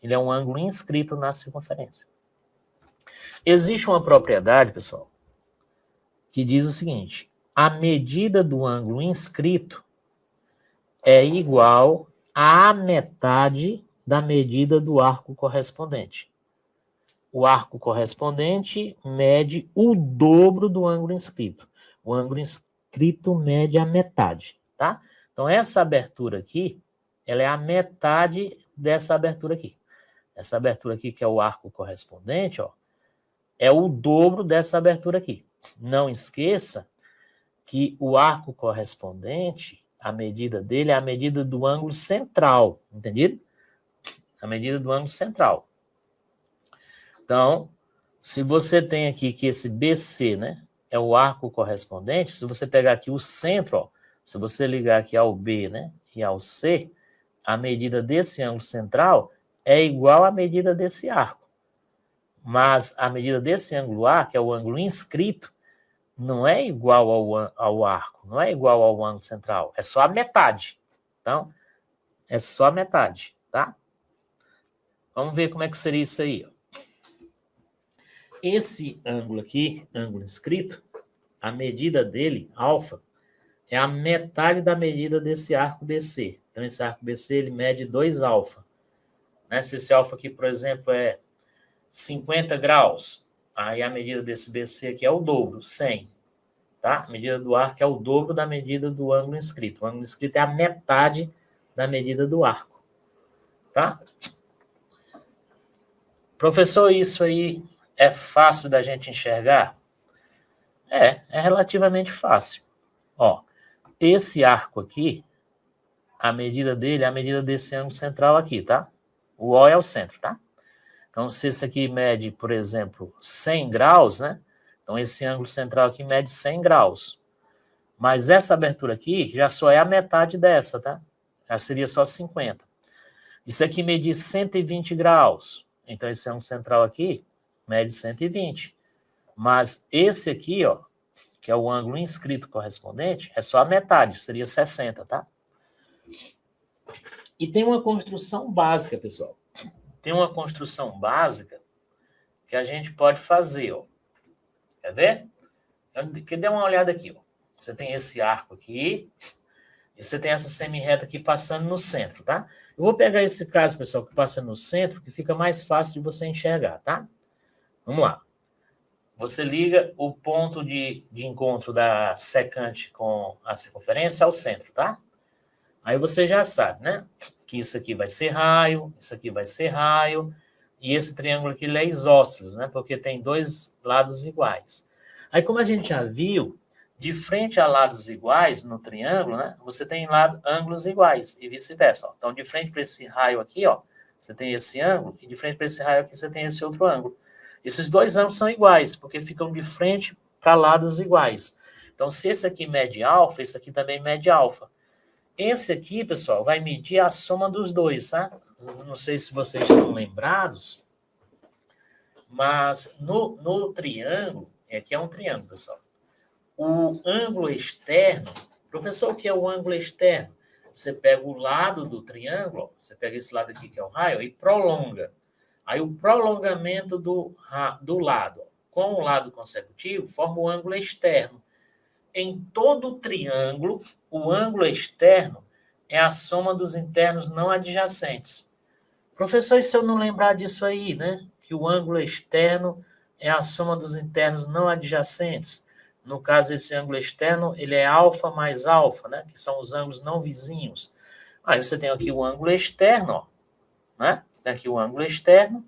Ele é um ângulo inscrito na circunferência. Existe uma propriedade, pessoal, que diz o seguinte: a medida do ângulo inscrito é igual à metade da medida do arco correspondente. O arco correspondente mede o dobro do ângulo inscrito. O ângulo inscrito mede a metade, tá? Então, essa abertura aqui ela é a metade dessa abertura aqui. Essa abertura aqui, que é o arco correspondente, ó, é o dobro dessa abertura aqui. Não esqueça que o arco correspondente, a medida dele é a medida do ângulo central, entendido? A medida do ângulo central. Então, se você tem aqui que esse BC, né, é o arco correspondente, se você pegar aqui o centro, ó, se você ligar aqui ao B, né, e ao C, a medida desse ângulo central é igual à medida desse arco. Mas a medida desse ângulo A, que é o ângulo inscrito, não é igual ao arco, não é igual ao ângulo central, é só a metade. Então, é só a metade, tá? Vamos ver como é que seria isso aí, ó. Esse ângulo aqui, ângulo inscrito, a medida dele, alfa, é a metade da medida desse arco BC. Então, esse arco BC, ele mede 2 alfa. Né? Se esse alfa aqui, por exemplo, é 50 graus, aí a medida desse BC aqui é o dobro, 100. Tá? A medida do arco é o dobro da medida do ângulo inscrito. O ângulo inscrito é a metade da medida do arco. Tá? Professor, isso aí é fácil da gente enxergar? É relativamente fácil. Ó, esse arco aqui, a medida dele é a medida desse ângulo central aqui, tá? O O é o centro, tá? Então, se esse aqui mede, por exemplo, 100 graus, né? Então, esse ângulo central aqui mede 100 graus. Mas essa abertura aqui já só é a metade dessa, tá? Já seria só 50. Isso aqui mede 120 graus. Então, esse ângulo central aqui mede 120. Mas esse aqui, ó, que é o ângulo inscrito correspondente, é só a metade, seria 60, tá? E tem uma construção básica, pessoal. Tem uma construção básica que a gente pode fazer, ó. Quer ver? Quer dar uma olhada aqui, ó. Você tem esse arco aqui, e você tem essa semirreta aqui passando no centro, tá? Eu vou pegar esse caso, pessoal, que passa no centro, que fica mais fácil de você enxergar, tá? Vamos lá. Você liga o ponto de encontro da secante com a circunferência ao centro, tá? Aí você já sabe, né? Que isso aqui vai ser raio, isso aqui vai ser raio, e esse triângulo aqui ele é isósceles, né? Porque tem 2 lados iguais. Aí, como a gente já viu, de frente a lados iguais no triângulo, né? Você tem ângulos iguais e vice-versa. Então, de frente para esse raio aqui, ó, você tem esse ângulo, e de frente para esse raio aqui você tem esse outro ângulo. Esses 2 ângulos são iguais, porque ficam de frente para lados iguais. Então, se esse aqui mede alfa, esse aqui também mede alfa. Esse aqui, pessoal, vai medir a soma dos dois, tá? Não sei se vocês estão lembrados, mas no triângulo, aqui é um triângulo, pessoal. O ângulo externo, professor, o que é o ângulo externo? Você pega o lado do triângulo, ó, você pega esse lado aqui que é o raio e prolonga. Aí o prolongamento do lado com o lado consecutivo forma o ângulo externo. Em todo o triângulo, o ângulo externo é a soma dos internos não adjacentes. Professor, e se eu não lembrar disso aí, né? Que o ângulo externo é a soma dos internos não adjacentes. No caso, esse ângulo externo, ele é alfa mais alfa, né? Que são os ângulos não vizinhos. Aí você tem aqui o ângulo externo, ó, né? Você tem aqui o ângulo externo,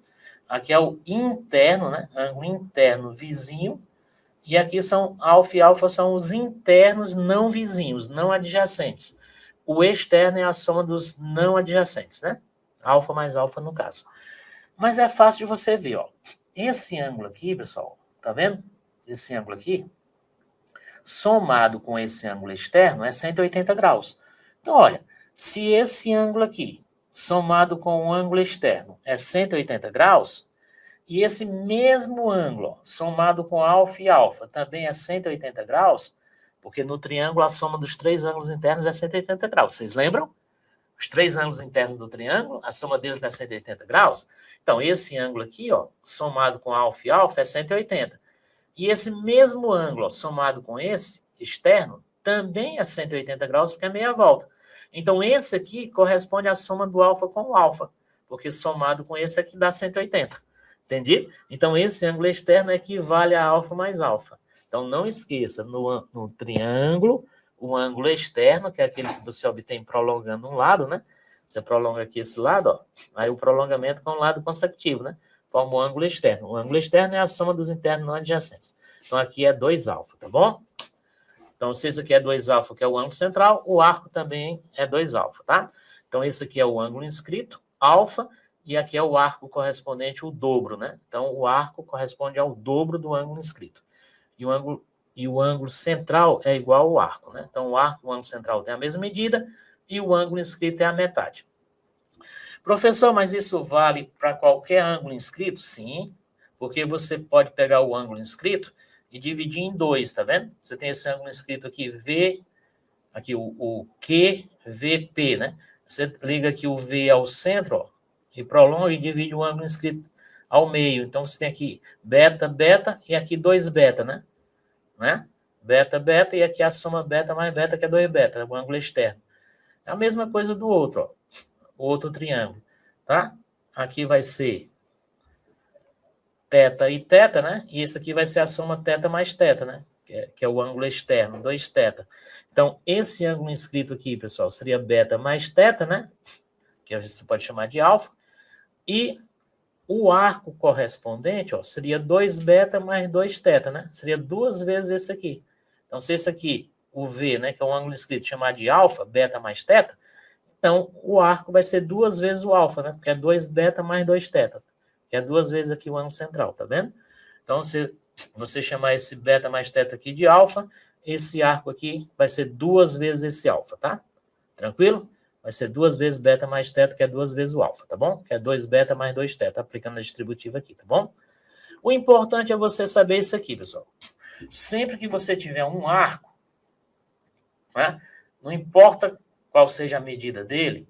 aqui é o interno, né? Ângulo interno vizinho, e aqui são alfa e alfa são os internos não vizinhos, não adjacentes. O externo é a soma dos não adjacentes, né? Alfa mais alfa no caso. Mas é fácil de você ver, ó. Esse ângulo aqui, pessoal, tá vendo? Esse ângulo aqui, somado com esse ângulo externo, é 180 graus. Então, olha, se esse ângulo aqui, somado com o ângulo externo, é 180 graus, e esse mesmo ângulo, ó, somado com alfa e alfa, também é 180 graus, porque no triângulo a soma dos 3 ângulos internos é 180 graus. Vocês lembram? Os 3 ângulos internos do triângulo, a soma deles é 180 graus. Então, esse ângulo aqui, ó, somado com alfa e alfa, é 180. E esse mesmo ângulo, ó, somado com esse externo, também é 180 graus, porque é meia volta. Então, esse aqui corresponde à soma do alfa com o alfa, porque somado com esse aqui dá 180. Entendi? Então, esse ângulo externo equivale a alfa mais alfa. Então, não esqueça, no triângulo, o ângulo externo, que é aquele que você obtém prolongando um lado, né? Você prolonga aqui esse lado, ó, aí o prolongamento com o lado consecutivo, né? Forma o ângulo externo. O ângulo externo é a soma dos internos não adjacentes. Então, aqui é 2α, tá bom? Então, se esse aqui é 2α, que é o ângulo central, o arco também é 2α, tá? Então, esse aqui é o ângulo inscrito, alfa, e aqui é o arco correspondente, o dobro, né? Então, o arco corresponde ao dobro do ângulo inscrito. E o ângulo central é igual ao arco, né? Então, o arco e o ângulo central tem a mesma medida e o ângulo inscrito é a metade. Professor, mas isso vale para qualquer ângulo inscrito? Sim, porque você pode pegar o ângulo inscrito e dividir em dois, tá vendo? Você tem esse ângulo inscrito aqui, V, aqui o QVP, né? Você liga aqui o V ao centro, ó, e prolonga e divide o ângulo inscrito ao meio. Então, você tem aqui beta, beta e aqui 2 beta, né? Beta, beta, e aqui a soma beta mais beta, que é 2 beta, o ângulo externo. É a mesma coisa do outro, ó, o outro triângulo, tá? Aqui vai ser teta e teta, né? E esse aqui vai ser a soma teta mais teta, né? Que é o ângulo externo, 2 teta. Então, esse ângulo inscrito aqui, pessoal, seria beta mais teta, né? Que você pode chamar de alfa. E o arco correspondente, ó, seria 2 beta mais 2 teta, né? Seria 2 vezes esse aqui. Então, se esse aqui, o V, né, que é um ângulo inscrito, chamar de alfa, beta mais teta, então o arco vai ser 2 vezes o alfa, né? Porque é 2 beta mais 2 teta, que é 2 vezes aqui o ângulo central, tá vendo? Então, se você chamar esse beta mais teta aqui de alfa, esse arco aqui vai ser 2 vezes esse alfa, tá? Tranquilo? Vai ser 2 vezes beta mais teta, que é 2 vezes o alfa, tá bom? Que é 2 beta mais 2 teta, aplicando a distributiva aqui, tá bom? O importante é você saber isso aqui, pessoal. Sempre que você tiver um arco, né, não importa qual seja a medida dele,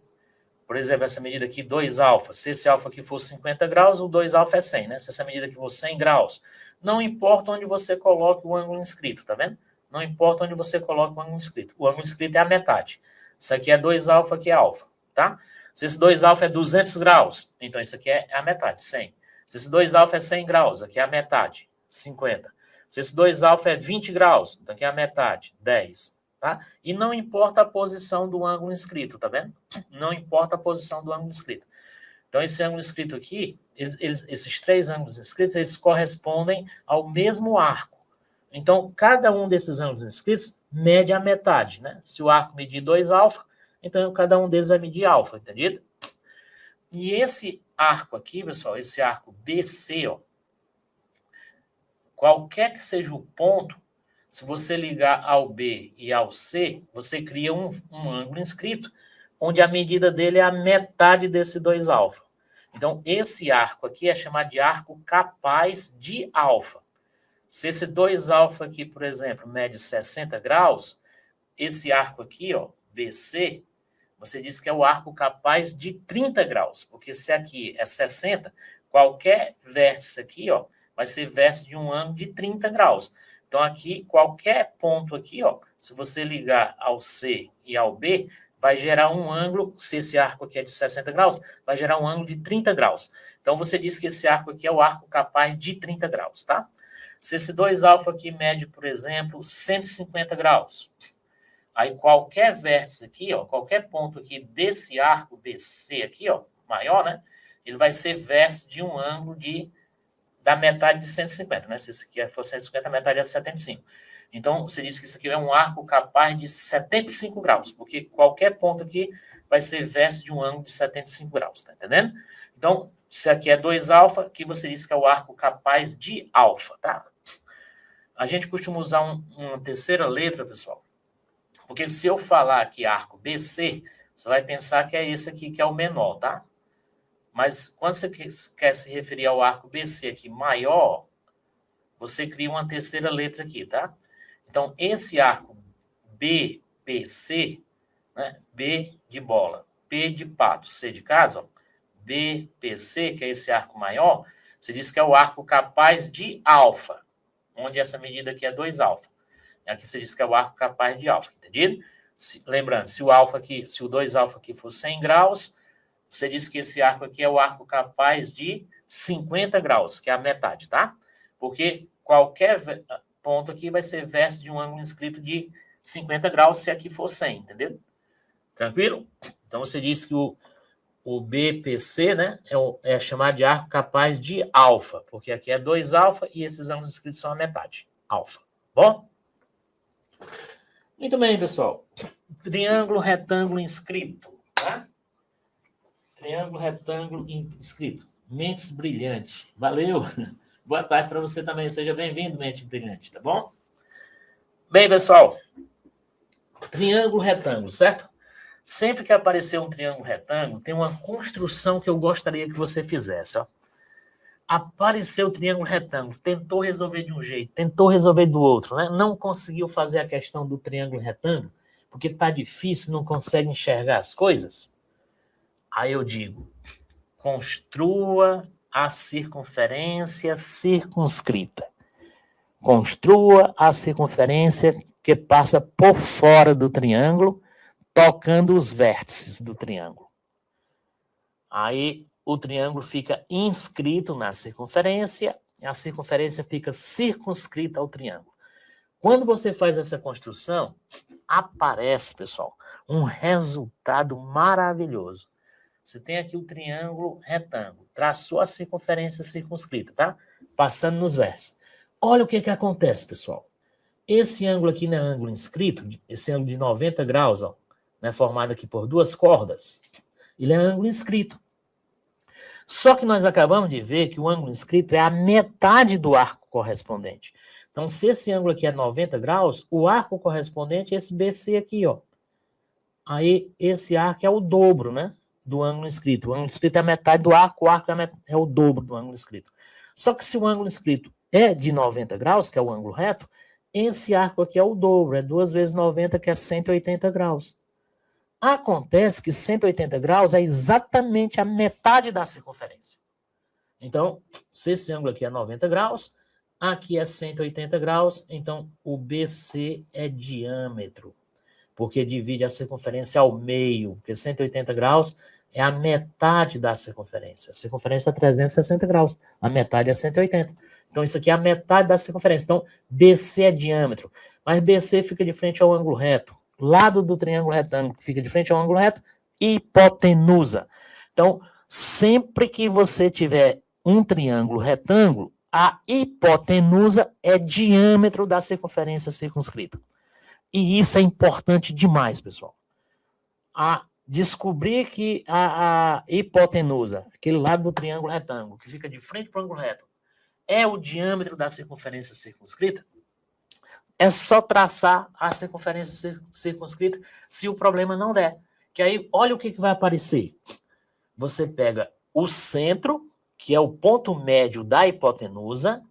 por exemplo, essa medida aqui, 2α, se esse alfa aqui for 50 graus, o 2α é 100, né? Se essa medida aqui for 100 graus, não importa onde você coloque o ângulo inscrito, tá vendo? Não importa onde você coloque o ângulo inscrito. O ângulo inscrito é a metade. Isso aqui é 2α, aqui é alfa, tá? Se esse 2α é 200 graus, então isso aqui é a metade, 100. Se esse 2α é 100 graus, aqui é a metade, 50. Se esse 2α é 20 graus, então aqui é a metade, 10. Tá? E não importa a posição do ângulo inscrito, tá vendo? Não importa a posição do ângulo inscrito. Então, esse ângulo inscrito aqui, esses 3 ângulos inscritos, eles correspondem ao mesmo arco. Então, cada um desses ângulos inscritos mede a metade, né? Se o arco medir 2α, então cada um deles vai medir alfa, entendido? E esse arco aqui, pessoal, esse arco BC, ó, qualquer que seja o ponto, se você ligar ao B e ao C, você cria um ângulo inscrito, onde a medida dele é a metade desse 2α. Então, esse arco aqui é chamado de arco capaz de alfa. Se esse 2α aqui, por exemplo, mede 60 graus, esse arco aqui, ó, BC, você diz que é o arco capaz de 30 graus, porque se aqui é 60, qualquer vértice aqui, ó, vai ser vértice de um ângulo de 30 graus. Então, aqui, qualquer ponto aqui, ó, se você ligar ao C e ao B, vai gerar um ângulo, se esse arco aqui é de 60 graus, vai gerar um ângulo de 30 graus. Então, você diz que esse arco aqui é o arco capaz de 30 graus, tá? Se esse 2α aqui mede, por exemplo, 150 graus, aí qualquer vértice aqui, ó, qualquer ponto aqui desse arco BC aqui, ó, maior, né? Ele vai ser vértice de um ângulo da metade de 150, né? Se isso aqui for 150, a metade é 75. Então, você diz que isso aqui é um arco capaz de 75 graus, porque qualquer ponto aqui vai ser vértice de um ângulo de 75 graus, tá entendendo? Então, se aqui é 2α, aqui você diz que é o arco capaz de alfa, tá? A gente costuma usar uma terceira letra, pessoal, porque se eu falar aqui arco BC, você vai pensar que é esse aqui que é o menor, tá? Mas quando você quer se referir ao arco BC aqui maior, você cria uma terceira letra aqui, tá? Então, esse arco BPC, né? B de bola, P de pato, C de casa, ó, BPC, que é esse arco maior, você diz que é o arco capaz de alfa, onde essa medida aqui é 2α. Aqui você diz que é o arco capaz de alfa, entendido? Lembrando, se o alfa aqui, se o 2α aqui for 100 graus, você diz que esse arco aqui é o arco capaz de 50 graus, que é a metade, tá? Porque qualquer ponto aqui vai ser vértice de um ângulo inscrito de 50 graus se aqui for 100, entendeu? Tranquilo? Então, você diz que o BPC, né, é chamado de arco capaz de alfa, porque aqui é 2 alfa e esses ângulos inscritos são a metade, alfa. Bom? Muito bem, pessoal. Triângulo retângulo inscrito, tá? Triângulo retângulo inscrito. Mentes brilhante. Valeu. Boa tarde para você também. Seja bem-vindo, mente brilhante, tá bom? Bem, pessoal. Triângulo retângulo, certo? Sempre que aparecer um triângulo retângulo, tem uma construção que eu gostaria que você fizesse, ó. Apareceu o triângulo retângulo, tentou resolver de um jeito, tentou resolver do outro, né? Não conseguiu fazer a questão do triângulo retângulo, porque está difícil, não consegue enxergar as coisas. Aí eu digo, construa a circunferência circunscrita. Construa a circunferência que passa por fora do triângulo, tocando os vértices do triângulo. Aí o triângulo fica inscrito na circunferência, e a circunferência fica circunscrita ao triângulo. Quando você faz essa construção, aparece, pessoal, um resultado maravilhoso. Você tem aqui o triângulo retângulo, traçou a circunferência circunscrita, tá? Passando nos vértices. Olha o que acontece, pessoal. Esse ângulo aqui não é ângulo inscrito, esse ângulo de 90 graus, ó, né, formado aqui por 2 cordas, ele é ângulo inscrito. Só que nós acabamos de ver que o ângulo inscrito é a metade do arco correspondente. Então, se esse ângulo aqui é 90 graus, o arco correspondente é esse BC aqui, ó. Aí, esse arco é o dobro, né, do ângulo inscrito. O ângulo inscrito é a metade do arco, o arco é o dobro do ângulo inscrito. Só que se o ângulo inscrito é de 90 graus, que é o ângulo reto, esse arco aqui é o dobro, é 2 vezes 90, que é 180 graus. Acontece que 180 graus é exatamente a metade da circunferência. Então, se esse ângulo aqui é 90 graus, aqui é 180 graus, então o BC é diâmetro, porque divide a circunferência ao meio, porque 180 graus é a metade da circunferência. A circunferência é 360 graus, a metade é 180. Então, isso aqui é a metade da circunferência. Então, BC é diâmetro, mas BC fica de frente ao ângulo reto. Lado do triângulo retângulo que fica de frente ao ângulo reto, hipotenusa. Então, sempre que você tiver um triângulo retângulo, a hipotenusa é diâmetro da circunferência circunscrita. E isso é importante demais, pessoal. Descobrir que a hipotenusa, aquele lado do triângulo retângulo, que fica de frente para o ângulo reto, é o diâmetro da circunferência circunscrita, é só traçar a circunferência circunscrita se o problema não der. Que aí, olha o que vai aparecer. Você pega o centro, que é o ponto médio da hipotenusa,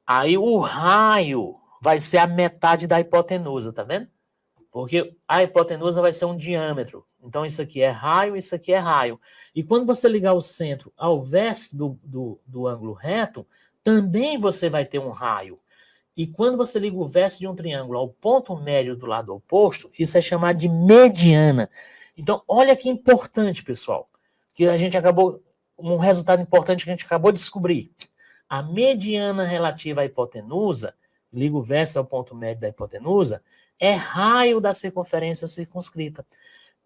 aí o raio vai ser a metade da hipotenusa, tá vendo? Porque a hipotenusa vai ser um diâmetro. Então, isso aqui é raio, isso aqui é raio. E quando você ligar o centro ao vértice do ângulo reto, também você vai ter um raio. E quando você liga o vértice de um triângulo ao ponto médio do lado oposto, isso é chamado de mediana. Então, olha que importante, pessoal, que a gente acabou, um resultado importante que a gente acabou de descobrir. A mediana relativa à hipotenusa, liga o vértice ao ponto médio da hipotenusa, é raio da circunferência circunscrita.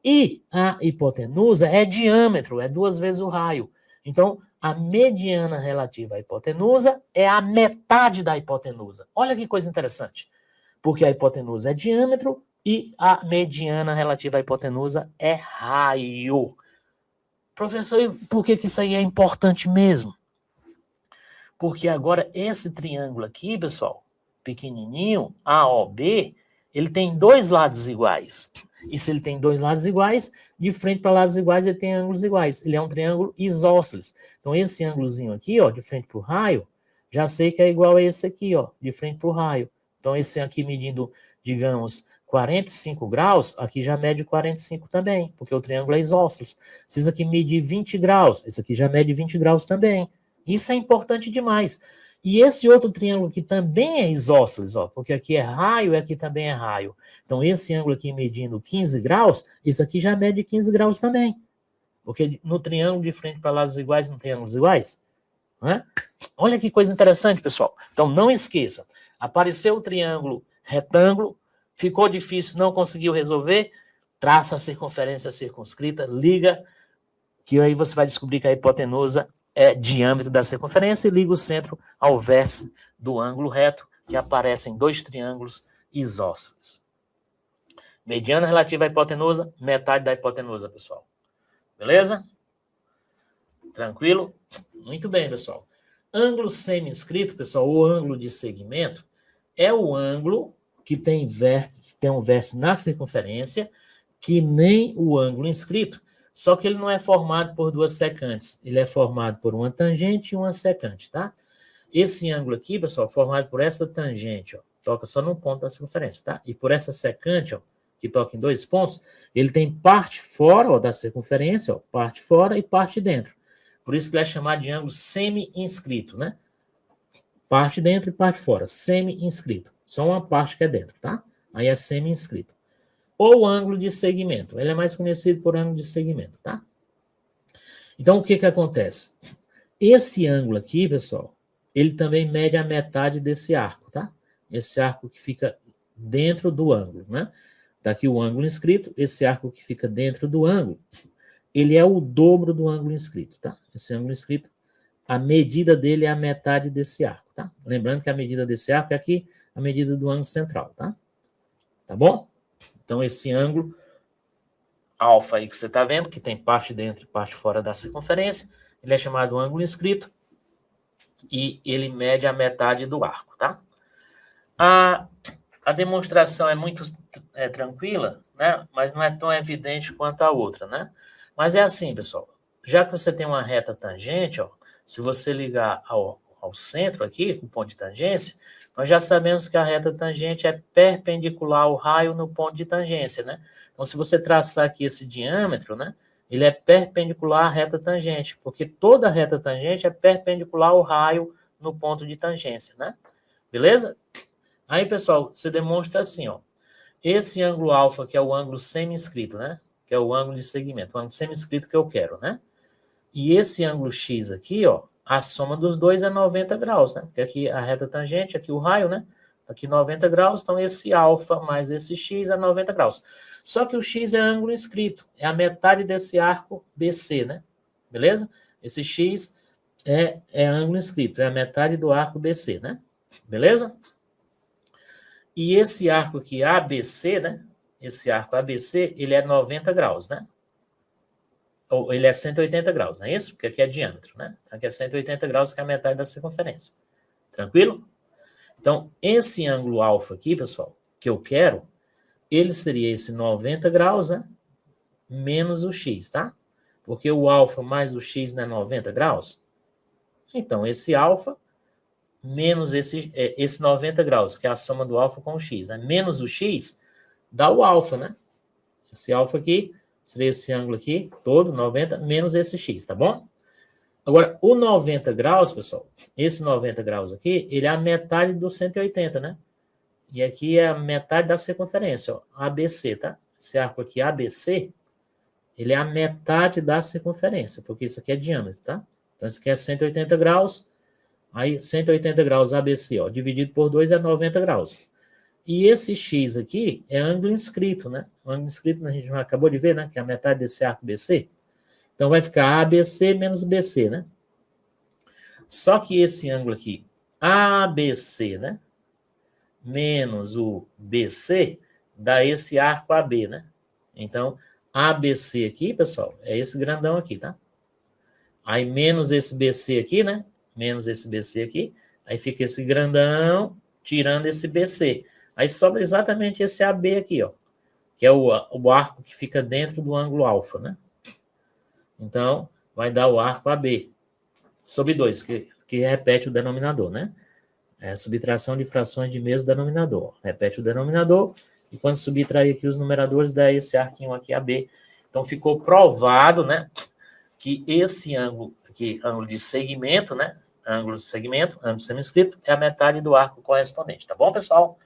E a hipotenusa é diâmetro, é 2 vezes o raio. Então, a mediana relativa à hipotenusa é a metade da hipotenusa. Olha que coisa interessante. Porque a hipotenusa é diâmetro e a mediana relativa à hipotenusa é raio. Professor, e por que isso aí é importante mesmo? Porque agora esse triângulo aqui, pessoal, pequenininho, AOB, ele tem 2 lados iguais. E se ele tem 2 lados iguais, de frente para lados iguais, ele tem ângulos iguais. Ele é um triângulo isósceles. Então, esse ângulozinho aqui, ó, de frente para o raio, já sei que é igual a esse aqui, ó, de frente para o raio. Então, esse aqui medindo, digamos, 45 graus, aqui já mede 45 também, porque o triângulo é isósceles. Se isso aqui medir 20 graus, esse aqui já mede 20 graus também. Isso é importante demais. E esse outro triângulo aqui também é isósceles, ó, porque aqui é raio e aqui também é raio. Então, esse ângulo aqui medindo 15 graus, esse aqui já mede 15 graus também. Porque no triângulo de frente para lados iguais não tem ângulos iguais. Né? Olha que coisa interessante, pessoal. Então, não esqueça. Apareceu o triângulo retângulo, ficou difícil, não conseguiu resolver, traça a circunferência circunscrita, liga que aí você vai descobrir que a hipotenusa é diâmetro da circunferência e liga o centro ao vértice do ângulo reto, que aparecem dois triângulos isósceles. Mediana relativa à hipotenusa, metade da hipotenusa, pessoal. Beleza? Tranquilo? Muito bem, pessoal. Ângulo semi-inscrito, pessoal, ou ângulo de segmento, é o ângulo que tem um vértice na circunferência, que nem o ângulo inscrito, só que ele não é formado por duas secantes, ele é formado por uma tangente e uma secante, tá? Esse ângulo aqui, pessoal, formado por essa tangente, ó, toca só num ponto da circunferência, tá? E por essa secante, ó, que toca em dois pontos, ele tem parte fora, ó, da circunferência, ó, parte fora e parte dentro. Por isso que ele é chamado de ângulo semi-inscrito, né? Parte dentro e parte fora, semi-inscrito. Só uma parte que é dentro, tá? Aí é semi-inscrito. Ou ângulo de segmento. Ele é mais conhecido por ângulo de segmento, tá? Então, o que que acontece? Esse ângulo aqui, pessoal, ele também mede a metade desse arco, tá? Esse arco que fica dentro do ângulo, né? Daqui o ângulo inscrito, esse arco que fica dentro do ângulo, ele é o dobro do ângulo inscrito, tá? Esse ângulo inscrito, a medida dele é a metade desse arco, tá? Lembrando que a medida desse arco é aqui a medida do ângulo central, tá? Tá bom? Então, esse ângulo alfa aí que você está vendo, que tem parte dentro e parte fora da circunferência, ele é chamado ângulo inscrito e ele mede a metade do arco, tá? A demonstração é muito tranquila, né? Mas não é tão evidente quanto a outra, né? Mas é assim, pessoal. Já que você tem uma reta tangente, ó, se você ligar ao centro aqui, o ponto de tangência, nós já sabemos que a reta tangente é perpendicular ao raio no ponto de tangência, né? Então, se você traçar aqui esse diâmetro, né? Ele é perpendicular à reta tangente, porque toda reta tangente é perpendicular ao raio no ponto de tangência, né? Beleza? Aí, pessoal, você demonstra assim, ó. Esse ângulo alfa, que é o ângulo semi-inscrito, né? Que é o ângulo de segmento, o ângulo semi-inscrito que eu quero, né? E esse ângulo x aqui, ó, a soma dos dois é 90 graus, né? Porque aqui a reta tangente, aqui o raio, né? Aqui 90 graus, então esse alfa mais esse x é 90 graus. Só que o x é ângulo inscrito, é a metade desse arco BC, né? Beleza? Esse x é ângulo inscrito, é a metade do arco BC, né? Beleza? E esse arco aqui ABC, né? Esse arco ABC, ele é 90 graus, né? Ou ele é 180 graus, não é isso? Porque aqui é diâmetro, né? Então aqui é 180 graus, que é a metade da circunferência. Tranquilo? Então, esse ângulo alfa aqui, pessoal, que eu quero, ele seria esse 90 graus, né? Menos o x, tá? Porque o alfa mais o x não é 90 graus? Então, esse alfa menos esse 90 graus, que é a soma do alfa com o x, né? Menos o x, dá o alfa, né? Esse alfa aqui seria esse ângulo aqui, todo, 90, menos esse x, tá bom? Agora, o 90 graus, pessoal, esse 90 graus aqui, ele é a metade do 180, né? E aqui é a metade da circunferência, ó, ABC, tá? Esse arco aqui, ABC, ele é a metade da circunferência, porque isso aqui é diâmetro, tá? Então, isso aqui é 180 graus, aí 180 graus ABC, ó, dividido por 2 é 90 graus. E esse x aqui é ângulo inscrito, né? O ângulo inscrito a gente já acabou de ver, né? Que é a metade desse arco BC. Então, vai ficar ABC menos BC, né? Só que esse ângulo aqui, ABC, né? Menos o BC, dá esse arco AB, né? Então, ABC aqui, pessoal, é esse grandão aqui, tá? Aí, menos esse BC aqui, né? Menos esse BC aqui. Aí fica esse grandão, tirando esse BC. Aí sobra exatamente esse AB aqui, ó. Que é o arco que fica dentro do ângulo alfa, né? Então, vai dar o arco AB. Sobre 2, que repete o denominador, né? É subtração de frações de mesmo denominador. Repete o denominador, e quando subtrair aqui os numeradores, dá esse arquinho aqui AB. Então, ficou provado, né? Que esse ângulo aqui, ângulo de segmento, né? Ângulo de segmento, ângulo semi-inscrito, é a metade do arco correspondente, tá bom, pessoal?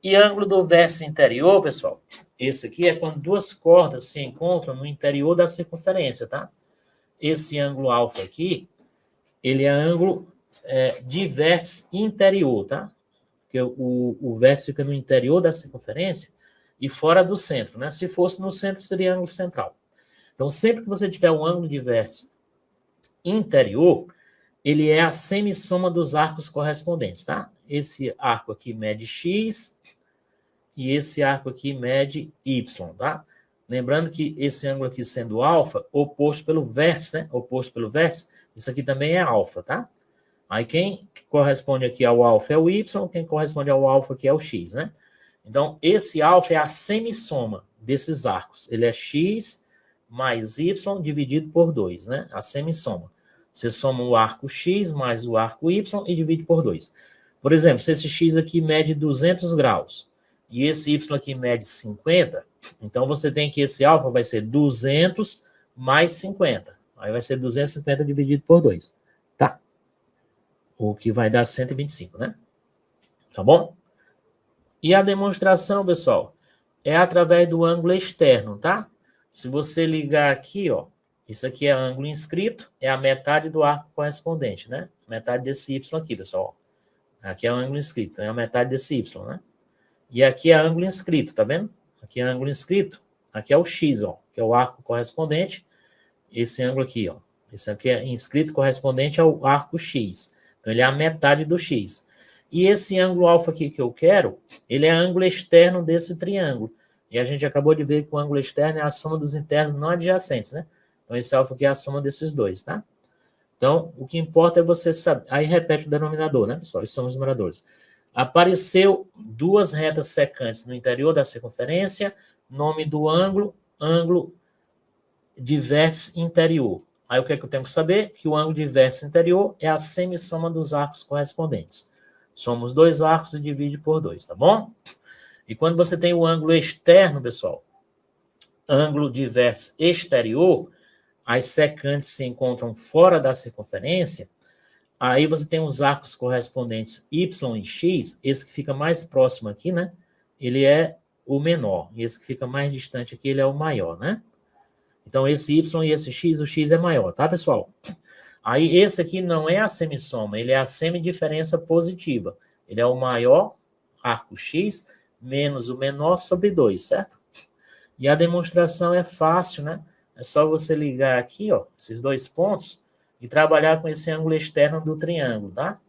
E ângulo do vértice interior, pessoal, esse aqui é quando duas cordas se encontram no interior da circunferência, tá? Esse ângulo alfa aqui, ele é ângulo de vértice interior, tá? Porque o vértice fica no interior da circunferência e fora do centro, né? Se fosse no centro, seria ângulo central. Então, sempre que você tiver um ângulo de vértice interior, ele é a semissoma dos arcos correspondentes, tá? Esse arco aqui mede x e esse arco aqui mede y, tá? Lembrando que esse ângulo aqui sendo alfa, oposto pelo vértice, né? Oposto pelo vértice, isso aqui também é alfa, tá? Aí quem corresponde aqui ao alfa é o y, quem corresponde ao alfa aqui é o x, né? Então, esse alfa é a semissoma desses arcos. Ele é x mais y dividido por 2, né? A semissoma. Você soma o arco x mais o arco y e divide por 2. Por exemplo, se esse x aqui mede 200 graus e esse y aqui mede 50, então você tem que esse alfa vai ser 200 mais 50. Aí vai ser 250 dividido por 2, tá? O que vai dar 125, né? Tá bom? E a demonstração, pessoal, é através do ângulo externo, tá? Se você ligar aqui, ó, isso aqui é ângulo inscrito, é a metade do arco correspondente, né? Metade desse y aqui, pessoal. Aqui é o ângulo inscrito, é a metade desse y, né? E aqui é ângulo inscrito, tá vendo? Aqui é ângulo inscrito, aqui é o x, ó, que é o arco correspondente. Esse ângulo aqui, ó. Esse aqui é inscrito correspondente ao arco x. Então, ele é a metade do x. E esse ângulo alfa aqui que eu quero, ele é ângulo externo desse triângulo. E a gente acabou de ver que o ângulo externo é a soma dos internos não adjacentes, né? Então, esse alfa aqui é a soma desses dois, tá? Então, o que importa é você saber. Aí repete o denominador, né, pessoal? Esses são os numeradores. Apareceu duas retas secantes no interior da circunferência, nome do ângulo, ângulo de vértice interior. Aí o que é que eu tenho que saber? Que o ângulo de vértice interior é a semissoma dos arcos correspondentes. Soma os dois arcos e divide por 2, tá bom? E quando você tem o ângulo externo, pessoal, ângulo de vértice exterior, as secantes se encontram fora da circunferência, aí você tem os arcos correspondentes y e x, esse que fica mais próximo aqui, né? Ele é o menor, e esse que fica mais distante aqui, ele é o maior, né? Então, esse y e esse x, o x é maior, tá, pessoal? Aí, esse aqui não é a semissoma, ele é a semidiferença positiva. Ele é o maior arco x menos o menor sobre 2, certo? E a demonstração é fácil, né? É só você ligar aqui, ó, esses dois pontos e trabalhar com esse ângulo externo do triângulo, tá?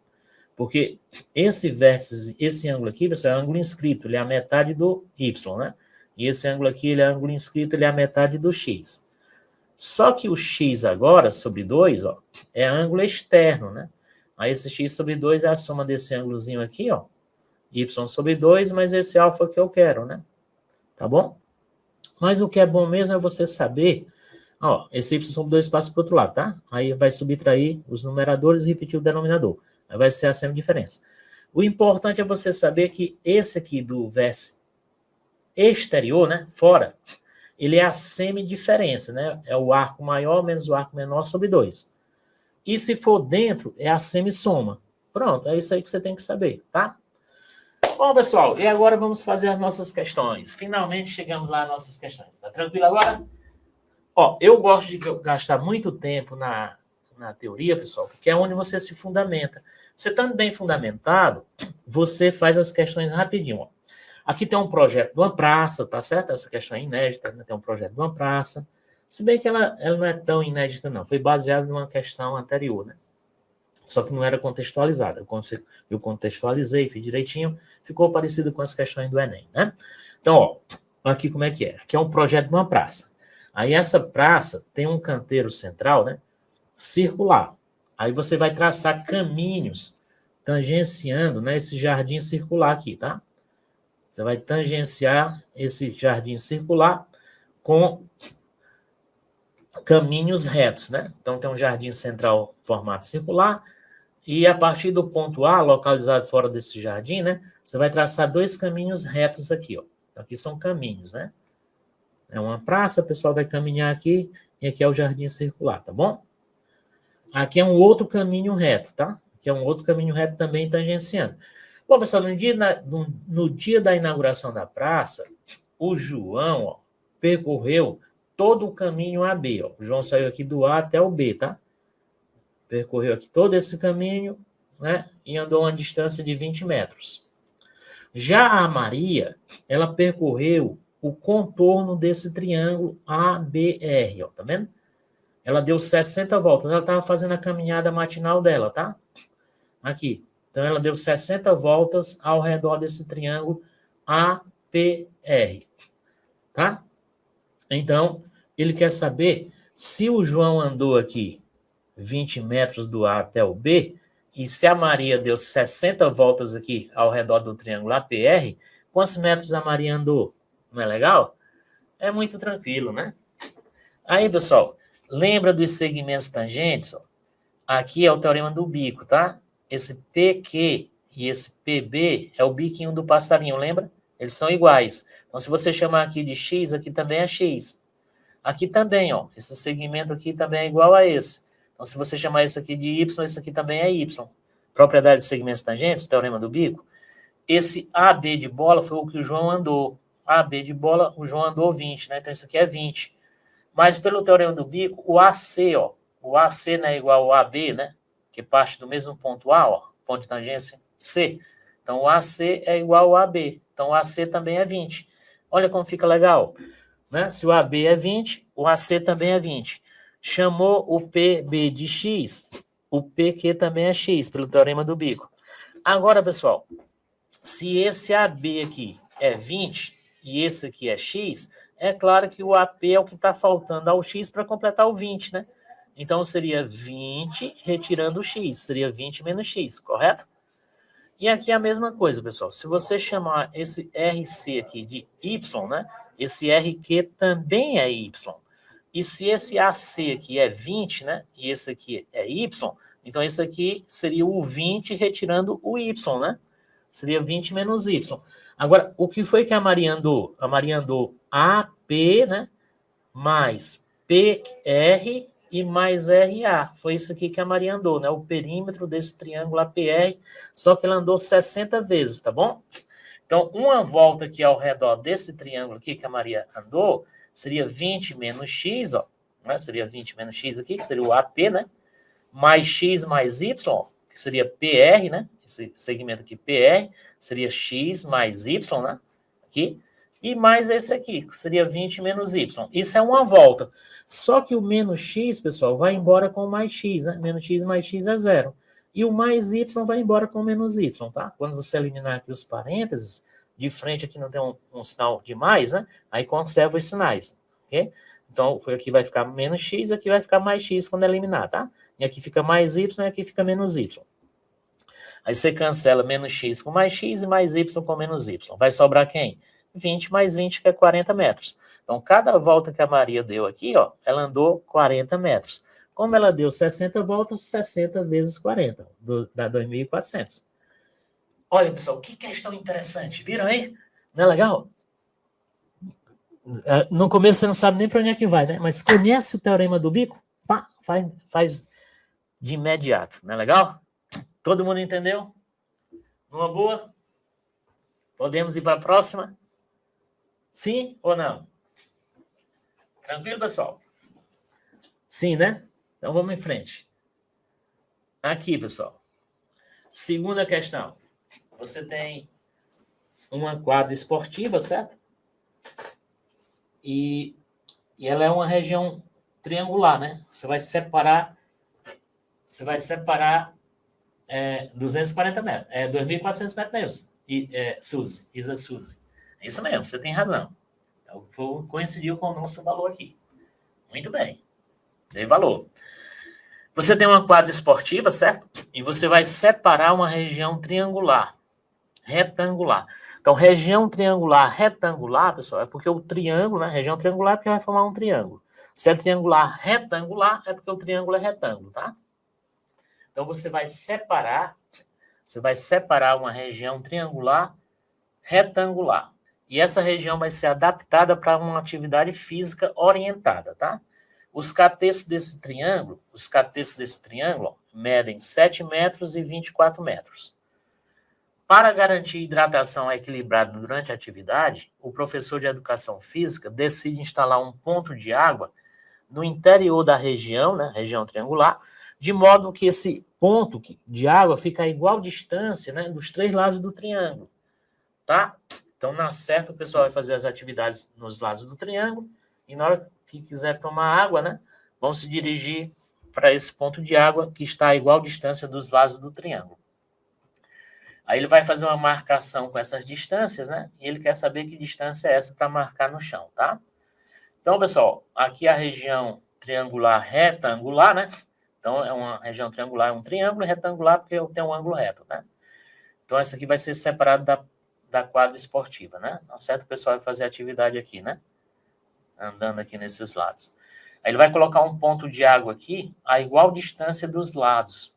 Porque esse vértice, esse ângulo aqui, pessoal, é ângulo inscrito, ele é a metade do y, né? E esse ângulo aqui, ele é ângulo inscrito, ele é a metade do x. Só que o x agora, sobre 2, ó, é ângulo externo, né? Aí esse x sobre 2 é a soma desse ângulozinho aqui, ó, y sobre 2, mas esse alfa que eu quero, né? Tá bom? Mas o que é bom mesmo é você saber, ó, esse y sobre 2 passa para o outro lado, tá? Aí vai subtrair os numeradores e repetir o denominador. Aí vai ser a semidiferença. O importante é você saber que esse aqui do vértice exterior, né, fora, ele é a semidiferença, né? É o arco maior menos o arco menor sobre 2. E se for dentro, é a semissoma. Pronto, é isso aí que você tem que saber, tá? Bom, pessoal, e agora vamos fazer as nossas questões. Finalmente chegamos lá às nossas questões. Tá tranquilo agora? Ó, eu gosto de gastar muito tempo na teoria, pessoal, porque é onde você se fundamenta. Você estando bem fundamentado, você faz as questões rapidinho, ó. Aqui tem um projeto de uma praça, tá certo? Essa questão é inédita, né? Tem um projeto de uma praça. Se bem que ela não é tão inédita, não. Foi baseada numa questão anterior, né? Só que não era contextualizada. Eu contextualizei, fiz direitinho, ficou parecido com as questões do Enem, né? Então, ó, aqui como é que é? Aqui é um projeto de uma praça. Aí essa praça tem um canteiro central, né? Circular. Aí você vai traçar caminhos tangenciando, né, esse jardim circular aqui, tá? Você vai tangenciar esse jardim circular com caminhos retos, né? Então, tem um jardim central em formato circular e a partir do ponto A, localizado fora desse jardim, né? Você vai traçar dois caminhos retos aqui, ó. Aqui são caminhos, né? É uma praça, o pessoal vai caminhar aqui e aqui é o jardim circular, tá bom? Aqui é um outro caminho reto, tá? Aqui é um outro caminho reto também tangenciando. Bom, pessoal, no dia da inauguração da praça, o João, ó, percorreu todo o caminho AB, ó. O João saiu aqui do A até o B, tá? Percorreu aqui todo esse caminho, né? E andou uma distância de 20 metros. Já a Maria, ela percorreu o contorno desse triângulo ABR, ó, tá vendo? Ela deu 60 voltas, ela estava fazendo a caminhada matinal dela, tá? Aqui. Então, ela deu 60 voltas ao redor desse triângulo APR, tá? Então, ele quer saber se o João andou aqui 20 metros do A até o B, e se a Maria deu 60 voltas aqui ao redor do triângulo APR, quantos metros a Maria andou? Não é legal? É muito tranquilo, né? Aí, pessoal, lembra dos segmentos tangentes? Ó? Aqui é o teorema do bico, tá? Esse PQ e esse PB é o biquinho do passarinho, lembra? Eles são iguais. Então, se você chamar aqui de X, aqui também é X. Aqui também, ó, esse segmento aqui também é igual a esse. Então, se você chamar isso aqui de Y, esse aqui também é Y. Propriedade de segmentos tangentes, teorema do bico. Esse AB de bola foi o que o João andou. AB de bola, o João andou 20, né? Então, isso aqui é 20. Mas, pelo teorema do bico, o AC, ó, o AC não é igual ao AB, né? Que parte do mesmo ponto A, ó, ponto de tangência C. Então, o AC é igual ao AB. Então, o AC também é 20. Olha como fica legal. Né? Se o AB é 20, o AC também é 20. Chamou o PB de X, o PQ também é X, pelo teorema do bico. Agora, pessoal, se esse AB aqui é 20 e esse aqui é X, é claro que o AP é o que está faltando ao X para completar o 20, né? Então, seria 20 retirando o X, seria 20 menos X, correto? E aqui é a mesma coisa, pessoal. Se você chamar esse RC aqui de Y, né? Esse RQ também é Y. E se esse AC aqui é 20, né? E esse aqui é Y, então esse aqui seria o 20 retirando o Y, né? Seria 20 menos Y. Agora, o que foi que a Maria andou? A Maria andou AP, né? Mais PR e mais RA. Foi isso aqui que a Maria andou, né? O perímetro desse triângulo APR, só que ela andou 60 vezes, tá bom? Então, uma volta aqui ao redor desse triângulo aqui que a Maria andou, seria 20 menos X, ó, né? Seria 20 menos X aqui, que seria o AP, né? Mais X mais Y, que seria PR, né? Esse segmento aqui, PR, seria X mais Y, né? Aqui. E mais esse aqui, que seria 20 menos Y. Isso é uma volta. Só que o menos X, pessoal, vai embora com o mais X, né? Menos X mais X é zero. E o mais Y vai embora com o menos Y, tá? Quando você eliminar aqui os parênteses, de frente aqui não tem um sinal de mais, né? Aí conserva os sinais, ok? Então, aqui vai ficar menos X, aqui vai ficar mais X quando eliminar, tá? E aqui fica mais Y e aqui fica menos Y. Aí você cancela menos X com mais X e mais Y com menos Y. Vai sobrar quem? 20 mais 20, que é 40 metros. Então, cada volta que a Maria deu aqui, ó, ela andou 40 metros. Como ela deu 60 voltas, 60 vezes 40, dá 2.400. Olha, pessoal, que questão interessante. Viram aí? Não é legal? No começo você não sabe nem para onde é que vai, né? Mas conhece o teorema do bico? Pá, faz de imediato. Não é legal? Todo mundo entendeu? Numa boa? Podemos ir para a próxima? Sim ou não? Tranquilo, pessoal? Sim, né? Então vamos em frente. Aqui, pessoal. Segunda questão. Você tem uma quadra esportiva, certo? E ela é uma região triangular, né? Você vai separar 240 metros. 2.400 metros mesmo. Suzy, Isa Suzy. É isso mesmo, você tem razão. Coincidiu com o nosso valor aqui. Muito bem. Dei valor. Você tem uma quadra esportiva, certo? E você vai separar uma região triangular, retangular. Então, região triangular retangular, pessoal, é porque o triângulo, né? Região triangular é porque vai formar um triângulo. Se é triangular retangular, é porque o triângulo é retângulo, tá? Então, você vai separar uma região triangular retangular. E essa região vai ser adaptada para uma atividade física orientada, tá? Os catetos desse triângulo, ó, medem 7 metros e 24 metros. Para garantir hidratação equilibrada durante a atividade, o professor de educação física decide instalar um ponto de água no interior da região, né, região triangular, de modo que esse ponto de água fica a igual distância, né, dos 3 lados do triângulo, tá? Então, na certa, o pessoal vai fazer as atividades nos lados do triângulo, e na hora que quiser tomar água, né, vão se dirigir para esse ponto de água que está a igual distância dos lados do triângulo. Aí ele vai fazer uma marcação com essas distâncias, né, e ele quer saber que distância é essa para marcar no chão, tá? Então, pessoal, aqui a região triangular retangular, né? Então, é uma região triangular, é um triângulo, retangular porque eu tenho um ângulo reto, né? Então, essa aqui vai ser separado da quadra esportiva, né? Tá certo? O pessoal vai fazer atividade aqui, né? Andando aqui nesses lados. Aí ele vai colocar um ponto de água aqui a igual distância dos lados.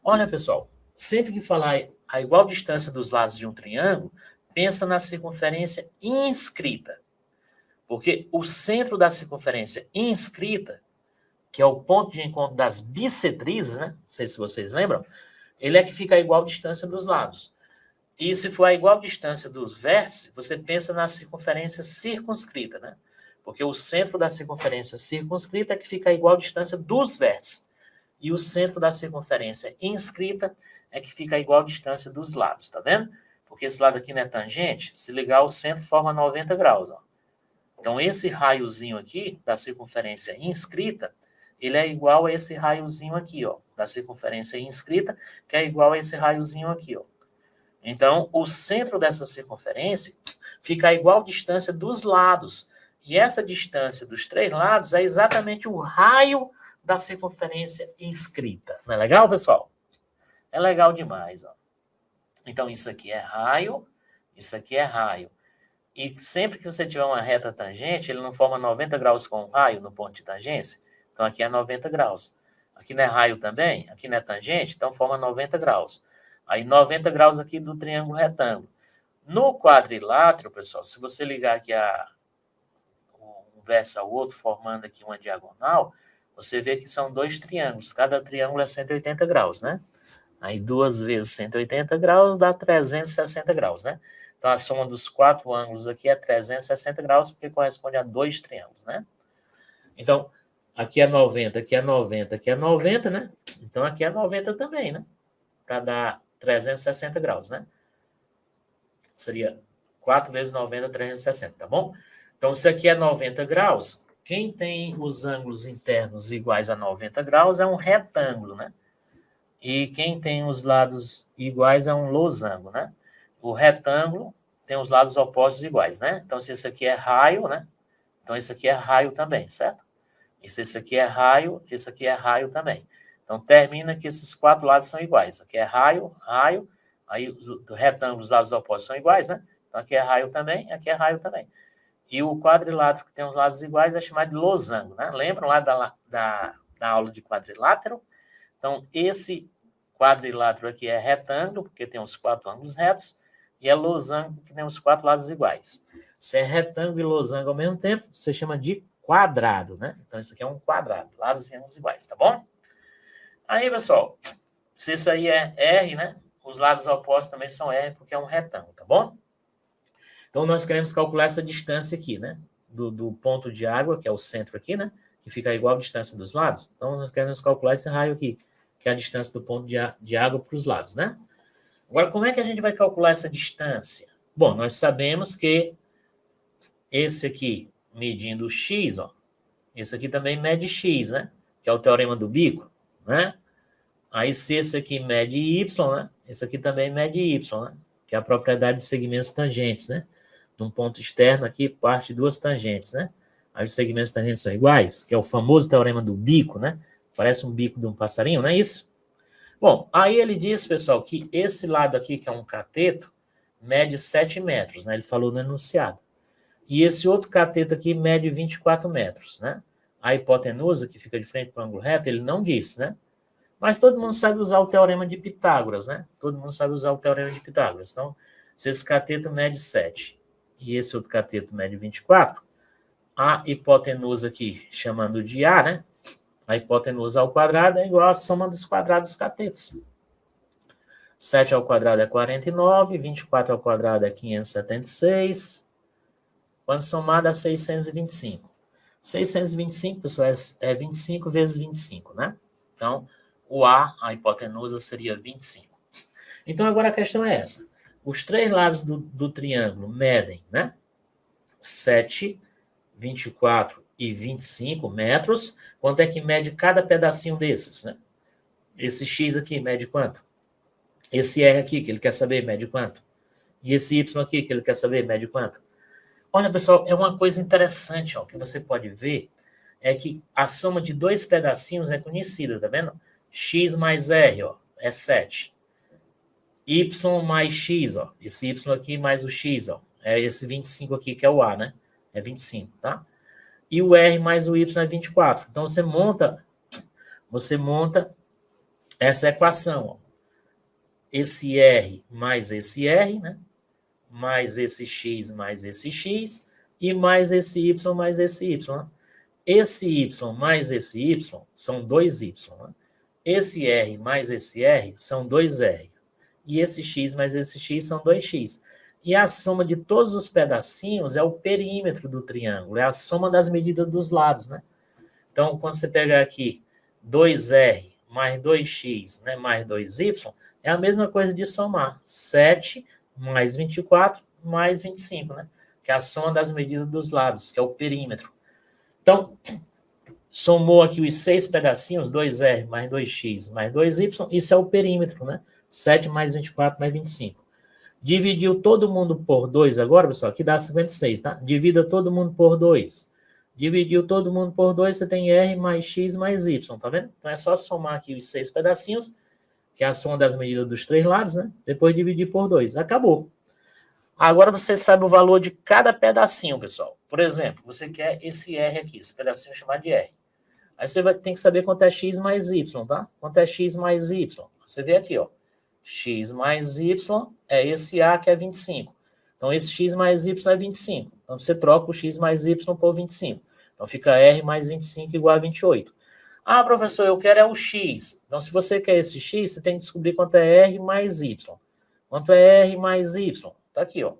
Olha, pessoal, sempre que falar a igual distância dos lados de um triângulo, pensa na circunferência inscrita. Porque o centro da circunferência inscrita, que é o ponto de encontro das bissetrizes, né? Não sei se vocês lembram, ele é que fica a igual distância dos lados. E se for a igual distância dos vértices, você pensa na circunferência circunscrita, né? Porque o centro da circunferência circunscrita é que fica a igual distância dos vértices. E o centro da circunferência inscrita é que fica a igual distância dos lados, tá vendo? Porque esse lado aqui não é tangente, se ligar o centro forma 90 graus, ó. Então, esse raiozinho aqui, da circunferência inscrita, ele é igual a esse raiozinho aqui, ó, da circunferência inscrita, que é igual a esse raiozinho aqui, ó. Então, o centro dessa circunferência fica a igual distância dos lados. E essa distância dos três lados é exatamente o raio da circunferência inscrita. Não é legal, pessoal? É legal demais, ó. Então, isso aqui é raio, isso aqui é raio. E sempre que você tiver uma reta tangente, ele não forma 90 graus com o raio no ponto de tangência. Então, aqui é 90 graus. Aqui não é raio também? Aqui não é tangente? Então, forma 90 graus. Aí, 90 graus aqui do triângulo retângulo. No quadrilátero, pessoal, se você ligar aqui um verso ao outro, formando aqui uma diagonal, você vê que são dois triângulos. Cada triângulo é 180 graus, né? Aí, 2 vezes 180 graus dá 360 graus, né? Então, a soma dos quatro ângulos aqui é 360 graus, porque corresponde a dois triângulos, né? Então, aqui é 90, aqui é 90, aqui é 90, né? Então, aqui é 90 também, né? Para dar 360 graus, né? Seria 4 vezes 90, 360, tá bom? Então, se aqui é 90 graus, quem tem os ângulos internos iguais a 90 graus é um retângulo, né? E quem tem os lados iguais é um losango, né? O retângulo tem os lados opostos iguais, né? Então, se esse aqui é raio, né? Então, esse aqui é raio também, certo? E se esse aqui é raio, esse aqui é raio também. Então, termina que esses quatro lados são iguais. Aqui é raio, raio. Aí, do retângulo, os lados opostos são iguais, né? Então, aqui é raio também, aqui é raio também. E o quadrilátero que tem os lados iguais é chamado de losango, né? Lembram lá da aula de quadrilátero? Então, esse quadrilátero aqui é retângulo, porque tem os quatro ângulos retos, e é losango, que tem os quatro lados iguais. Se é retângulo e losango ao mesmo tempo, você chama de quadrado, né? Então, isso aqui é um quadrado, lados e ângulos iguais, tá bom? Aí, pessoal, se isso aí é R, né? Os lados opostos também são R, porque é um retângulo, tá bom? Então, nós queremos calcular essa distância aqui, né? Do ponto de água, que é o centro aqui, né? Que fica igual a distância dos lados. Então, nós queremos calcular esse raio aqui, que é a distância do ponto de água para os lados, né? Agora, como é que a gente vai calcular essa distância? Bom, nós sabemos que esse aqui, medindo x, ó, esse aqui também mede x, né? Que é o teorema do bico, né? Aí, se esse aqui mede y, né? Esse aqui também mede y, né? Que é a propriedade de segmentos tangentes, né? De um ponto externo aqui, parte duas tangentes, né? Aí os segmentos tangentes são iguais, que é o famoso teorema do bico, né? Parece um bico de um passarinho, não é isso? Bom, aí ele diz, pessoal, que esse lado aqui, que é um cateto, mede 7 metros, né? Ele falou no enunciado. E esse outro cateto aqui mede 24 metros, né? A hipotenusa, que fica de frente para o ângulo reto, ele não disse, né? Mas todo mundo sabe usar o teorema de Pitágoras, né? Todo mundo sabe usar o teorema de Pitágoras. Então, se esse cateto mede 7 e esse outro cateto mede 24, a hipotenusa aqui, chamando de A, né? A hipotenusa ao quadrado é igual à soma dos quadrados dos catetos. 7 ao quadrado é 49, 24 ao quadrado é 576, quando somado a 625. 625, pessoal, é 25 vezes 25, né? Então, a hipotenusa seria 25. Então, agora a questão é essa. Os três lados do triângulo medem, né? 7, 24 e 25 metros. Quanto é que mede cada pedacinho desses, né? Esse X aqui mede quanto? Esse R aqui, que ele quer saber, mede quanto? E esse Y aqui, que ele quer saber, mede quanto? Olha, pessoal, é uma coisa interessante, ó, que você pode ver, é que a soma de dois pedacinhos é conhecida, tá vendo? X mais R, ó, é 7. Y mais X, ó, esse Y aqui mais o X, ó, é esse 25 aqui, que é o A, né? É 25, tá? E o R mais o Y é 24. Então, você monta essa equação, ó. Esse R mais esse R, né? Mais esse X mais esse X, e mais esse Y mais esse Y. Né? Esse Y mais esse Y são 2Y. Né? Esse R mais esse R são 2R. E esse X mais esse X são 2X. E a soma de todos os pedacinhos é o perímetro do triângulo, é a soma das medidas dos lados, né? Então, quando você pegar aqui 2R mais 2X, né, mais 2Y, é a mesma coisa de somar 7 mais 24 mais 25, né? Que é a soma das medidas dos lados, que é o perímetro. Então, somou aqui os 6 pedacinhos, 2R mais 2X mais 2Y, isso é o perímetro, né? 7 mais 24 mais 25. Dividiu todo mundo por 2 agora, pessoal, aqui dá 56, tá? Divida todo mundo por 2. Dividiu todo mundo por 2, você tem R mais X mais Y, tá vendo? Então é só somar aqui os 6 pedacinhos, que é a soma das medidas dos três lados, né? Depois dividir por 2. Acabou. Agora você sabe o valor de cada pedacinho, pessoal. Por exemplo, você quer esse R aqui, esse pedacinho chamado de R. Aí você vai ter que saber quanto é X mais Y, tá? Quanto é X mais Y. Você vê aqui, ó. X mais Y é esse A que é 25. Então, esse X mais Y é 25. Então, você troca o X mais Y por 25. Então, fica R mais 25 igual a 28. Ah, professor, eu quero é o X. Então, se você quer esse X, você tem que descobrir quanto é R mais Y. Quanto é R mais Y? Tá aqui, ó.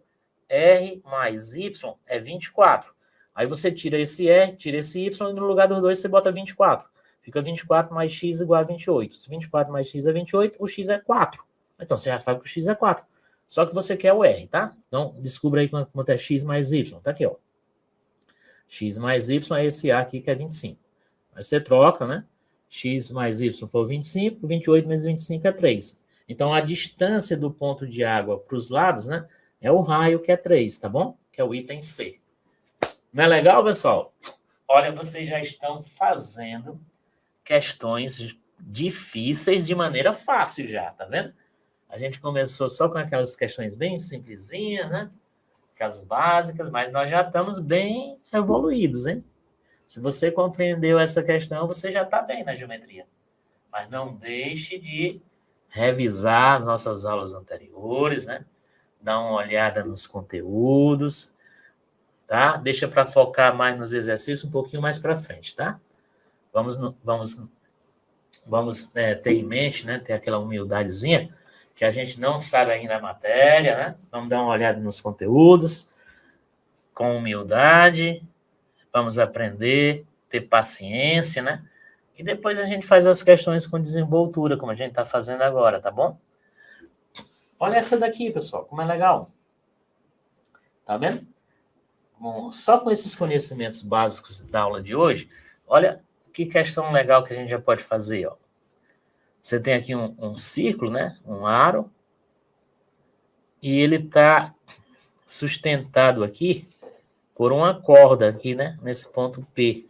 R mais Y é 24. Aí você tira esse R, tira esse Y, e no lugar dos dois você bota 24. Fica 24 mais X igual a 28. Se 24 mais X é 28, o X é 4. Então, você já sabe que o X é 4. Só que você quer o R, tá? Então, descubra aí quanto é X mais Y. Tá aqui, ó. X mais Y é esse A aqui que é 25. Aí você troca, né? X mais Y por 25, 28 menos 25 é 3. Então, a distância do ponto de água para os lados, né? É o raio que é 3, tá bom? Que é o item C. Não é legal, pessoal? Olha, vocês já estão fazendo questões difíceis de maneira fácil já, tá vendo? A gente começou só com aquelas questões bem simplesinhas, né? Aquelas básicas, mas nós já estamos bem evoluídos, hein? Se você compreendeu essa questão, você já está bem na geometria. Mas não deixe de revisar as nossas aulas anteriores, né? Dar uma olhada nos conteúdos, tá? Deixa para focar mais nos exercícios um pouquinho mais para frente, tá? Vamos ter em mente, né? Ter aquela humildadezinha, que a gente não sabe ainda a matéria, né? Vamos dar uma olhada nos conteúdos, com humildade, vamos aprender, ter paciência, né? E depois a gente faz as questões com desenvoltura, como a gente está fazendo agora, tá bom? Olha essa daqui, pessoal, como é legal. Tá vendo? Bom, só com esses conhecimentos básicos da aula de hoje, olha que questão legal que a gente já pode fazer, ó. Você tem aqui um círculo, né? Um aro. E ele está sustentado aqui por uma corda aqui, né? Nesse ponto P.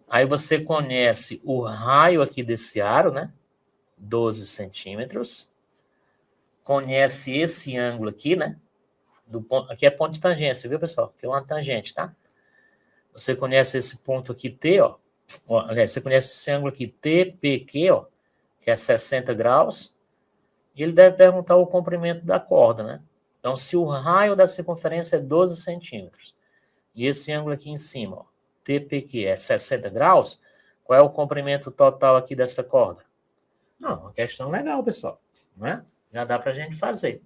Aí você conhece o raio aqui desse aro, né? 12 centímetros. Conhece esse ângulo aqui, né? Aqui é ponto de tangência, viu, pessoal? Aqui é uma tangente, tá? Você conhece esse ponto aqui T, ó. Aliás, você conhece esse ângulo aqui TPQ, ó, que é 60 graus. E ele deve perguntar o comprimento da corda, né? Então, se o raio da circunferência é 12 centímetros e esse ângulo aqui em cima, ó, TPQ, é 60 graus, qual é o comprimento total aqui dessa corda? Não, uma questão legal, pessoal, não é? Já dá para a gente fazer.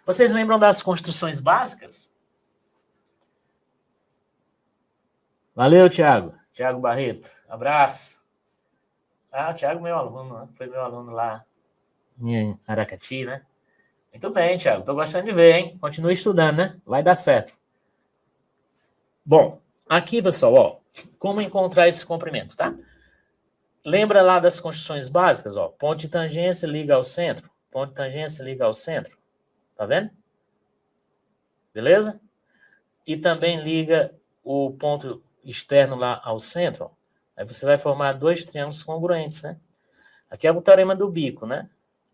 Vocês lembram das construções básicas? Valeu, Thiago. Thiago Barreto. Abraço. Ah, o Thiago, meu aluno, foi meu aluno lá em Aracati, né? Muito bem, Thiago. Estou gostando de ver, hein? Continue estudando, né? Vai dar certo. Bom, aqui, pessoal, ó, como encontrar esse comprimento, tá? Lembra lá das construções básicas, ó. Ponto de tangência liga ao centro. Ponto de tangência liga ao centro. Tá vendo? Beleza? E também liga o ponto externo lá ao centro. Ó. Aí você vai formar dois triângulos congruentes, né? Aqui é o teorema do bico, né?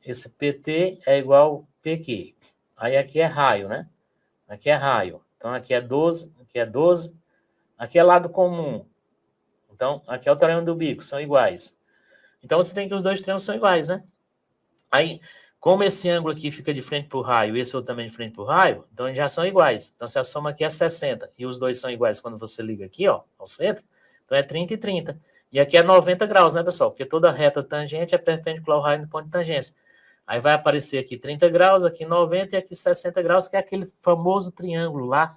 Esse PT é igual PQ. Aí aqui é raio, né? Aqui é raio. Então aqui é 12, aqui é 12. Aqui é lado comum. Então aqui é o teorema do bico, são iguais. Então você tem que os dois triângulos são iguais, né? Aí, como esse ângulo aqui fica de frente para o raio e esse outro também de frente para o raio, então eles já são iguais. Então, se a soma aqui é 60 e os dois são iguais quando você liga aqui, ó, ao centro, então é 30 e 30. E aqui é 90 graus, né, pessoal? Porque toda reta tangente é perpendicular ao raio no ponto de tangência. Aí vai aparecer aqui 30 graus, aqui 90 e aqui 60 graus, que é aquele famoso triângulo lá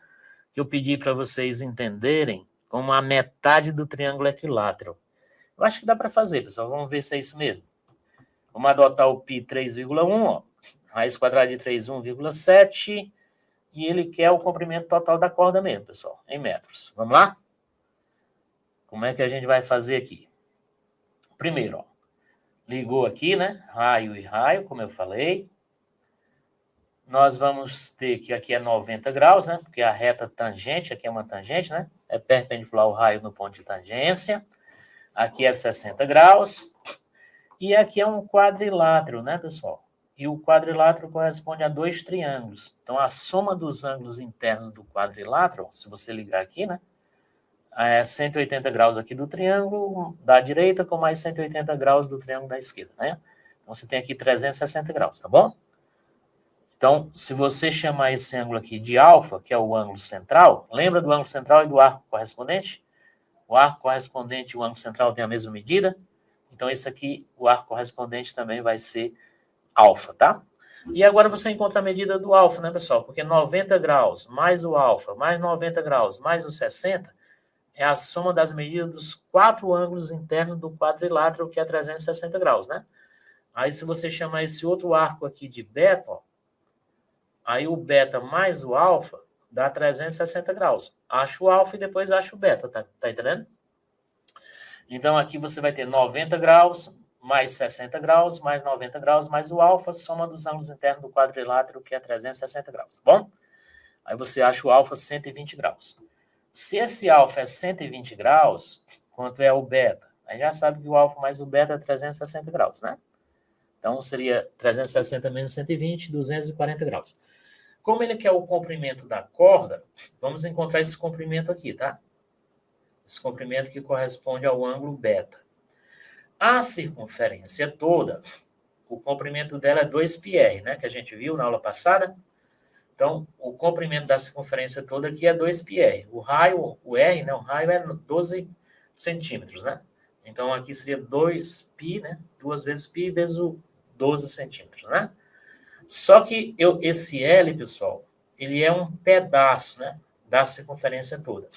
que eu pedi para vocês entenderem como a metade do triângulo equilátero. Eu acho que dá para fazer, pessoal. Vamos ver se é isso mesmo. Vamos adotar o π 3,1, ó. Raiz quadrada de 3, 1,7. E ele quer o comprimento total da corda mesmo, pessoal, em metros. Vamos lá? Como é que a gente vai fazer aqui? Primeiro, ó, ligou aqui, né? Raio e raio, como eu falei. Nós vamos ter que aqui é 90 graus, né? Porque a reta tangente, aqui é uma tangente, né? É perpendicular ao raio no ponto de tangência. Aqui é 60 graus. E aqui é um quadrilátero, né, pessoal? E o quadrilátero corresponde a dois triângulos. Então, a soma dos ângulos internos do quadrilátero, se você ligar aqui, né? É 180 graus aqui do triângulo da direita com mais 180 graus do triângulo da esquerda, né? Então, você tem aqui 360 graus, tá bom? Então, se você chamar esse ângulo aqui de alfa, que é o ângulo central, lembra do ângulo central e do arco correspondente? O arco correspondente e o ângulo central têm a mesma medida? Então, esse aqui, o arco correspondente também vai ser alfa, tá? E agora você encontra a medida do alfa, né, pessoal? Porque 90 graus mais o alfa, mais 90 graus, mais o 60, é a soma das medidas dos quatro ângulos internos do quadrilátero, que é 360 graus, né? Aí, se você chamar esse outro arco aqui de beta, ó, aí o beta mais o alfa dá 360 graus. Acho o alfa e depois acho o beta, tá entendendo? Então, aqui você vai ter 90 graus, mais 60 graus, mais 90 graus, mais o alfa, soma dos ângulos internos do quadrilátero, que é 360 graus, tá bom? Aí você acha o alfa 120 graus. Se esse alfa é 120 graus, quanto é o beta? Aí já sabe que o alfa mais o beta é 360 graus, né? Então, seria 360 menos 120, 240 graus. Como ele quer o comprimento da corda, vamos encontrar esse comprimento aqui, tá? Esse comprimento que corresponde ao ângulo beta. A circunferência toda, o comprimento dela é 2πr, né? Que a gente viu na aula passada. Então, o comprimento da circunferência toda aqui é 2πr. O raio, o R, né? O raio é 12 centímetros, né? Então, aqui seria 2π, né? 2 vezes π vezes o 12 centímetros, né? Só que esse L, pessoal, ele é um pedaço, né? Da circunferência toda.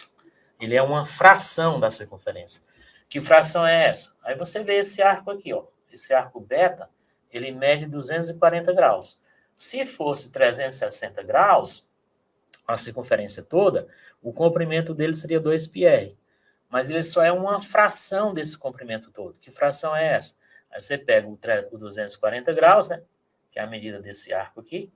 Ele é uma fração da circunferência. Que fração é essa? Aí você vê esse arco aqui, ó. Esse arco beta, ele mede 240 graus. Se fosse 360 graus, a circunferência toda, o comprimento dele seria 2πr. Mas ele só é uma fração desse comprimento todo. Que fração é essa? Aí você pega o 240 graus, né? Que é a medida desse arco aqui,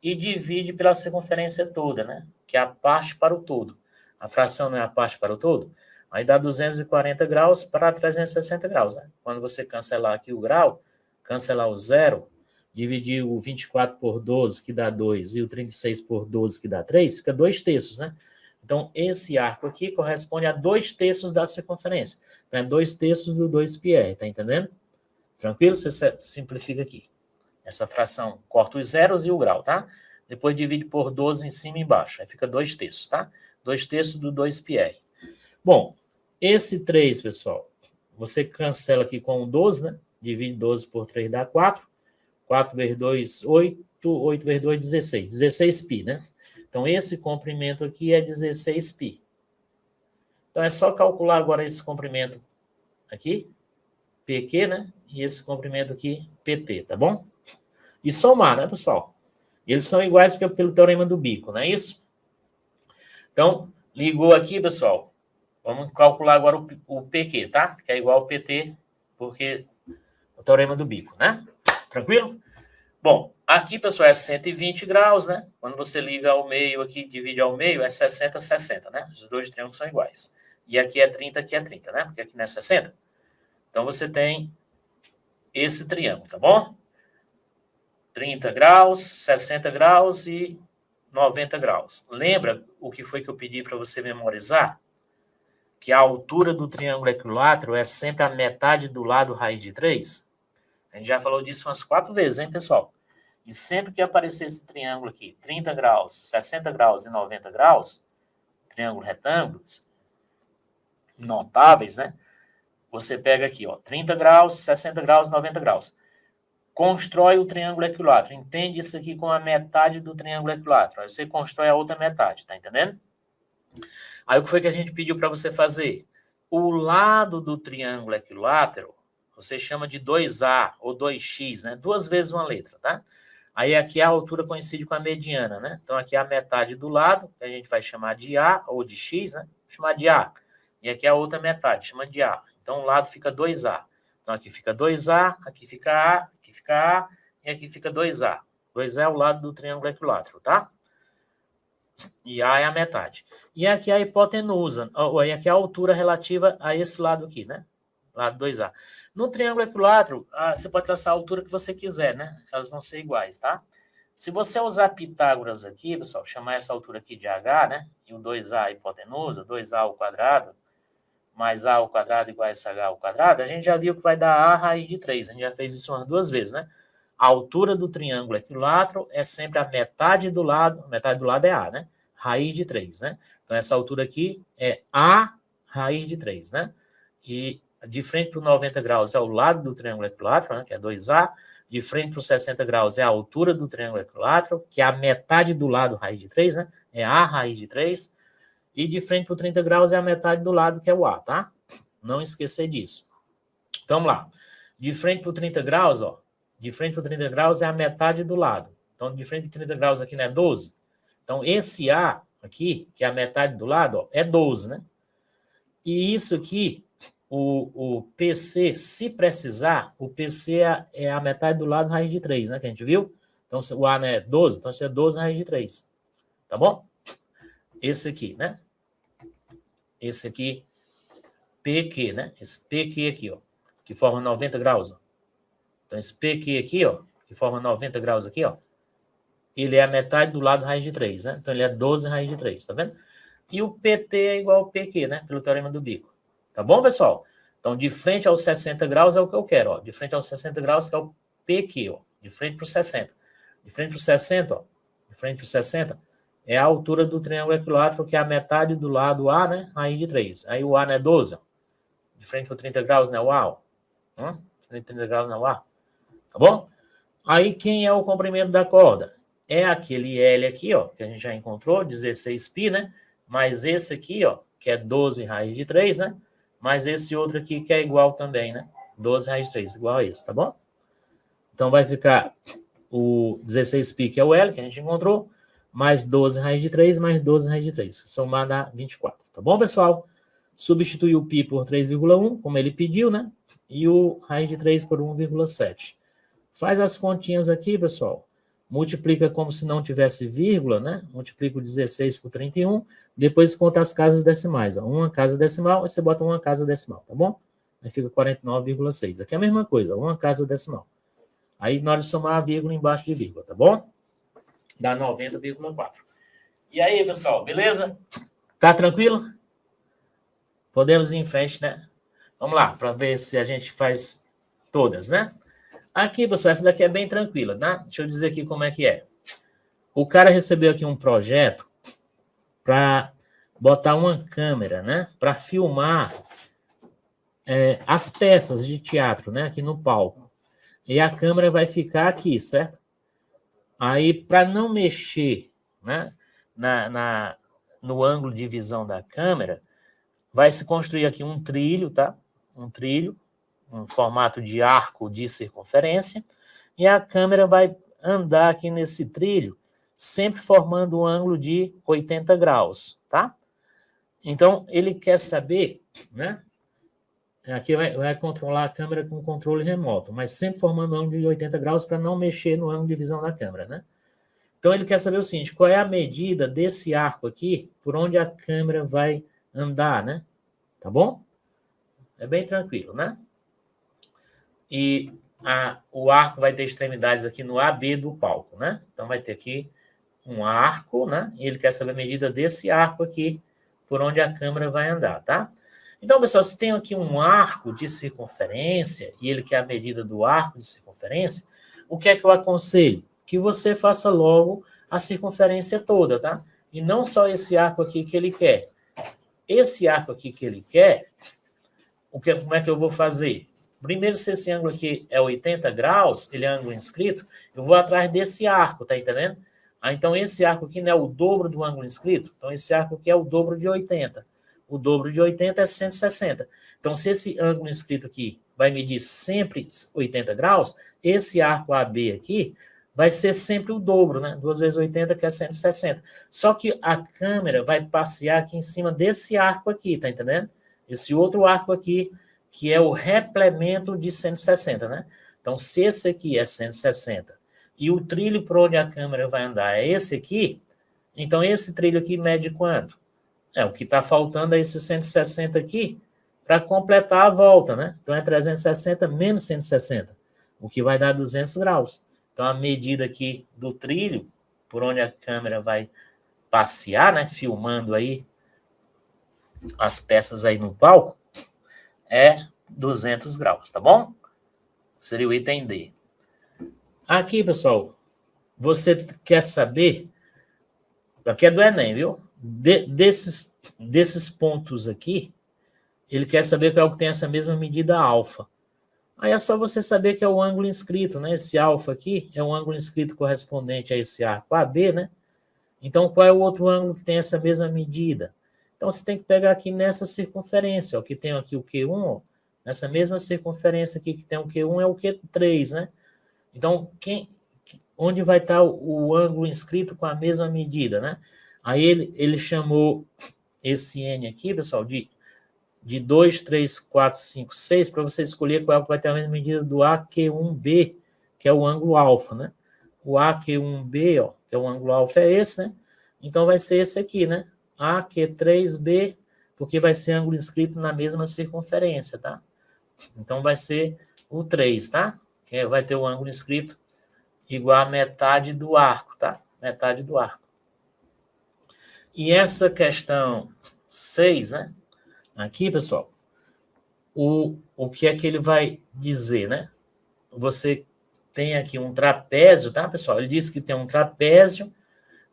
e divide pela circunferência toda, né? Que é a parte para o todo. A fração não é a parte para o todo? Aí dá 240 graus para 360 graus, né? Quando você cancelar aqui o grau, cancelar o zero, dividir o 24 por 12, que dá 2, e o 36 por 12, que dá 3, fica 2/3, né? Então, esse arco aqui corresponde a 2/3 da circunferência. Então, é 2/3 do 2πr, tá entendendo? Tranquilo? Você simplifica aqui. Essa fração corta os zeros e o grau, tá? Depois divide por 12 em cima e embaixo. Aí fica 2/3, tá? 2/3 do 2πr. Bom, esse 3, pessoal, você cancela aqui com o 12, né? Divide 12 por 3 dá 4. 4 vezes 2, 8. 8 vezes 2, 16. 16π, né? Então, esse comprimento aqui é 16π. Então, é só calcular agora esse comprimento aqui, PQ, né? E esse comprimento aqui, PT, tá bom? E somar, né, pessoal? E eles são iguais pelo teorema do bico, não é isso? Então, ligou aqui, pessoal. Vamos calcular agora o PQ, tá? Que é igual ao PT, porque o teorema do bico, né? Tranquilo? Bom, aqui, pessoal, é 120 graus, né? Quando você liga ao meio aqui, divide ao meio, é 60, 60, né? Os dois triângulos são iguais. E aqui é 30, né? Porque aqui não é 60. Então, você tem esse triângulo, tá bom? 30 graus, 60 graus e 90 graus. Lembra o que foi que eu pedi para você memorizar? Que a altura do triângulo equilátero é sempre a metade do lado raiz de 3? A gente já falou disso umas 4 vezes, hein, pessoal? E sempre que aparecer esse triângulo aqui, 30 graus, 60 graus e 90 graus, triângulo retângulos, notáveis, né? Você pega aqui, ó, 30 graus, 60 graus, 90 graus. Constrói o triângulo equilátero. Entende isso aqui com a metade do triângulo equilátero. Aí você constrói a outra metade, tá entendendo? Aí o que foi que a gente pediu para você fazer? O lado do triângulo equilátero, você chama de 2A ou 2x, né? 2 vezes uma letra, tá? Aí aqui a altura coincide com a mediana, né? Então aqui é a metade do lado, que a gente vai chamar de A ou de X, né? Chamar de A. E aqui é a outra metade, chama de A. Então o lado fica 2A. Então aqui fica 2A, aqui fica A, aqui fica A e aqui fica 2A. 2A é o lado do triângulo equilátero, tá? E A é a metade. E aqui é a hipotenusa, ou aqui é a altura relativa a esse lado aqui, né? Lado 2A. No triângulo equilátero, você pode traçar a altura que você quiser, né? Elas vão ser iguais, tá? Se você usar Pitágoras aqui, pessoal, chamar essa altura aqui de H, né? E o 2A a hipotenusa, 2A ao quadrado, mais A ao quadrado igual a esse H ao quadrado, a gente já viu que vai dar A raiz de 3. A gente já fez isso umas 2 vezes, né? A altura do triângulo equilátero é sempre a metade do lado é A, né? Raiz de 3, né? Então, essa altura aqui é A raiz de 3, né? E de frente para o 90 graus é o lado do triângulo equilátero, né? Que é 2A. De frente para os 60 graus é a altura do triângulo equilátero, que é a metade do lado raiz de 3, né? É A raiz de 3. E de frente para o 30 graus é a metade do lado, que é o A, tá? Não esquecer disso. Então, vamos lá. De frente para o 30 graus, ó. De frente para o 30 graus é a metade do lado. Então, de frente para 30 graus aqui não é 12? Então, esse A aqui, que é a metade do lado, ó, é 12, né? E isso aqui, o PC, se precisar, o PC é a metade do lado raiz de 3, né? Que a gente viu? Então, o A não é 12, então isso é 12 raiz de 3. Tá bom? Esse aqui, né? Esse aqui, PQ, né? Esse PQ aqui, ó, que forma 90 graus, ó. Então, esse PQ aqui, ó, que forma 90 graus aqui, ó, ele é a metade do lado raiz de 3, né? Então, ele é 12 raiz de 3, tá vendo? E o PT é igual ao PQ, né? Pelo teorema do bico. Tá bom, pessoal? Então, de frente aos 60 graus é o que eu quero, ó. De frente aos 60 graus que é o PQ, ó. De frente para os 60. De frente para os 60, ó. De frente para os 60 é a altura do triângulo equilátero, que é a metade do lado A, né? Raiz de 3. Aí o A não é 12, ó. De frente para 30 graus não é o A, ó. De frente para 30 graus não é o A. Tá bom? Aí, quem é o comprimento da corda? É aquele L aqui, ó, que a gente já encontrou, 16π, né? Mais esse aqui, ó, que é 12 raiz de 3, né? Mais esse outro aqui, que é igual também, né? 12 raiz de 3, igual a esse, tá bom? Então, vai ficar o 16π, que é o L, que a gente encontrou, mais 12 raiz de 3, mais 12 raiz de 3. Somar dá 24, tá bom, pessoal? Substituir o π por 3,1, como ele pediu, né? E o raiz de 3 por 1,7. Faz as continhas aqui, pessoal. Multiplica como se não tivesse vírgula, né? Multiplica o 16 por 31. Depois conta as casas decimais. Ó. Uma casa decimal, e você bota uma casa decimal, tá bom? Aí fica 49,6. Aqui é a mesma coisa, uma casa decimal. Aí, na hora de somar a vírgula embaixo de vírgula, tá bom? Dá 90,4. E aí, pessoal, beleza? Tá tranquilo? Podemos ir em frente, né? Vamos lá, para ver se a gente faz todas, né? Aqui, pessoal, essa daqui é bem tranquila, tá? Deixa eu dizer aqui como é que é. O cara recebeu aqui um projeto para botar uma câmera, né? Para filmar as peças de teatro, né? Aqui no palco. E a câmera vai ficar aqui, certo? Aí, para não mexer, né? No ângulo de visão da câmera, vai se construir aqui um trilho, tá? Um trilho, um formato de arco de circunferência, e a câmera vai andar aqui nesse trilho, sempre formando um ângulo de 80 graus, tá? Então, ele quer saber, né? Aqui vai controlar a câmera com controle remoto, mas sempre formando um ângulo de 80 graus para não mexer no ângulo de visão da câmera, né? Então, ele quer saber o seguinte, qual é a medida desse arco aqui, por onde a câmera vai andar, né? Tá bom? É bem tranquilo, né? E o arco vai ter extremidades aqui no AB do palco, né? Então, vai ter aqui um arco, né? E ele quer saber a medida desse arco aqui, por onde a câmera vai andar, tá? Então, pessoal, se tem aqui um arco de circunferência, e ele quer a medida do arco de circunferência, o que é que eu aconselho? Que você faça logo a circunferência toda, tá? E não só esse arco aqui que ele quer. Esse arco aqui que ele quer, como é que eu vou fazer? Primeiro, se esse ângulo aqui é 80 graus, ele é ângulo inscrito, eu vou atrás desse arco, tá entendendo? Então, esse arco aqui não é o dobro do ângulo inscrito? Então, esse arco aqui é o dobro de 80. O dobro de 80 é 160. Então, se esse ângulo inscrito aqui vai medir sempre 80 graus, esse arco AB aqui vai ser sempre o dobro, né? 2 vezes 80, que é 160. Só que a câmera vai passear aqui em cima desse arco aqui, tá entendendo? Esse outro arco aqui, que é o replemento de 160, né? Então, se esse aqui é 160 e o trilho por onde a câmera vai andar é esse aqui, então esse trilho aqui mede quanto? O que está faltando é esse 160 aqui para completar a volta, né? Então, é 360 menos 160, o que vai dar 200 graus. Então, a medida aqui do trilho, por onde a câmera vai passear, né? Filmando aí as peças aí no palco, é 200 graus, tá bom? Seria o item D. Aqui, pessoal, você quer saber, aqui é do Enem, viu? Desses pontos aqui, ele quer saber qual é o que tem essa mesma medida alfa. Aí é só você saber que é o ângulo inscrito, né? Esse alfa aqui é um ângulo inscrito correspondente a esse arco AB, né? Então, qual é o outro ângulo que tem essa mesma medida? Então, você tem que pegar aqui nessa circunferência, ó, que tem aqui o Q1, ó, nessa mesma circunferência aqui que tem o Q1 é o Q3, né? Então, onde vai estar o ângulo inscrito com a mesma medida, né? Aí ele chamou esse N aqui, pessoal, de 2, 3, 4, 5, 6, para você escolher qual vai ter a mesma medida do AQ1B, que é o ângulo alfa, né? O AQ1B, ó, que é o ângulo alfa, é esse, né? Então, vai ser esse aqui, né? AQ3B, porque vai ser ângulo inscrito na mesma circunferência, tá? Então, vai ser o 3, tá? Que vai ter o ângulo inscrito igual a metade do arco, tá? Metade do arco. E essa questão 6, né? Aqui, pessoal, o que é que ele vai dizer, né? Você tem aqui um trapézio, tá, pessoal? Ele diz que tem um trapézio,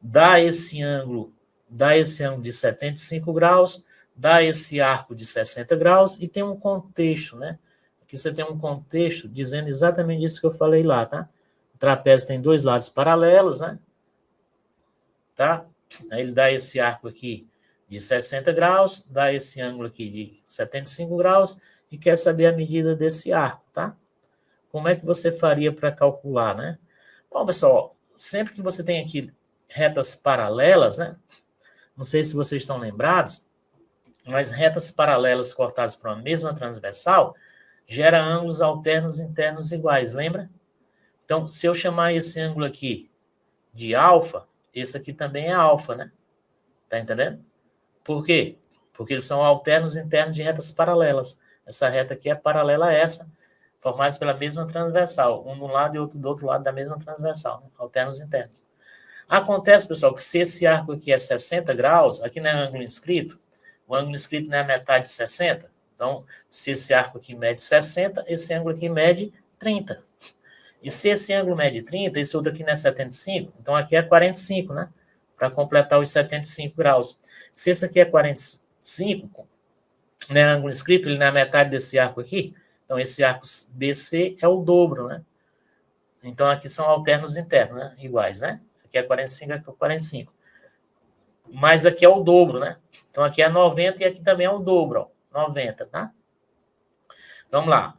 dá esse ângulo de 75 graus, dá esse arco de 60 graus e tem um contexto, né? Aqui você tem um contexto dizendo exatamente isso que eu falei lá, tá? O trapézio tem dois lados paralelos, né? Tá? Aí ele dá esse arco aqui de 60 graus, dá esse ângulo aqui de 75 graus e quer saber a medida desse arco, tá? Como é que você faria para calcular, né? Bom, pessoal, sempre que você tem aqui retas paralelas, né? Não sei se vocês estão lembrados, mas retas paralelas cortadas por uma mesma transversal gera ângulos alternos internos iguais, lembra? Então, se eu chamar esse ângulo aqui de alfa, esse aqui também é alfa, né? Tá entendendo? Por quê? Porque eles são alternos internos de retas paralelas. Essa reta aqui é paralela a essa, formadas pela mesma transversal, um de um lado e outro do outro lado da mesma transversal, né? Alternos internos. Acontece, pessoal, que se esse arco aqui é 60 graus, aqui não é ângulo inscrito, o ângulo inscrito não é metade de 60, então, se esse arco aqui mede 60, esse ângulo aqui mede 30. E se esse ângulo mede 30, esse outro aqui não é 75, então aqui é 45, né? Para completar os 75 graus. Se esse aqui é 45, né, ângulo inscrito, ele não é metade desse arco aqui, então esse arco BC é o dobro, né? Então aqui são alternos internos, né? Iguais, né? Aqui é 45, aqui é 45. Mas aqui é o dobro, né? Então aqui é 90 e aqui também é o dobro, ó, 90, tá? Vamos lá.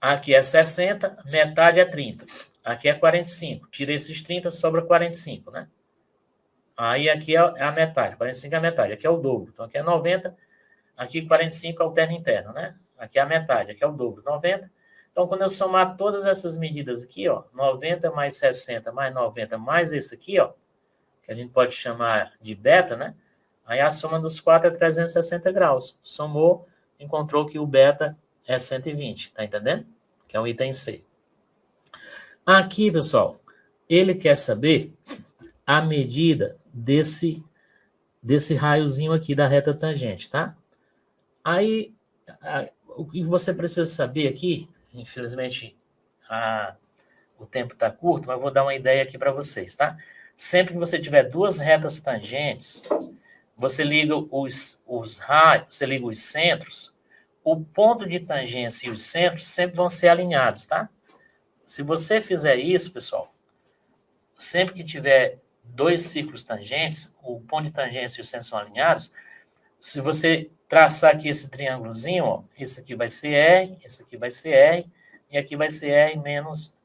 Aqui é 60, metade é 30. Aqui é 45. Tira esses 30, sobra 45, né? Aí aqui é a metade. 45 é a metade. Aqui é o dobro. Então, aqui é 90. Aqui 45 é o terno interno, né? Aqui é a metade. Aqui é o dobro. 90. Então, quando eu somar todas essas medidas aqui, ó, 90 mais 60 mais 90 mais esse aqui, ó, que a gente pode chamar de beta, né? Aí a soma dos 4 é 360 graus. Somou, encontrou que o beta é 120, tá entendendo? Que é o item C. Aqui, pessoal, ele quer saber a medida desse raiozinho aqui da reta tangente, tá? Aí, o que você precisa saber aqui, infelizmente, o tempo está curto, mas eu vou dar uma ideia aqui para vocês, tá? Sempre que você tiver duas retas tangentes, você liga os raios, você liga os centros, o ponto de tangência e os centros sempre vão ser alinhados, tá? Se você fizer isso, pessoal, sempre que tiver dois círculos tangentes, o ponto de tangência e os centros são alinhados, se você traçar aqui esse triângulozinho, ó, esse aqui vai ser R, esse aqui vai ser R, e aqui vai ser R menos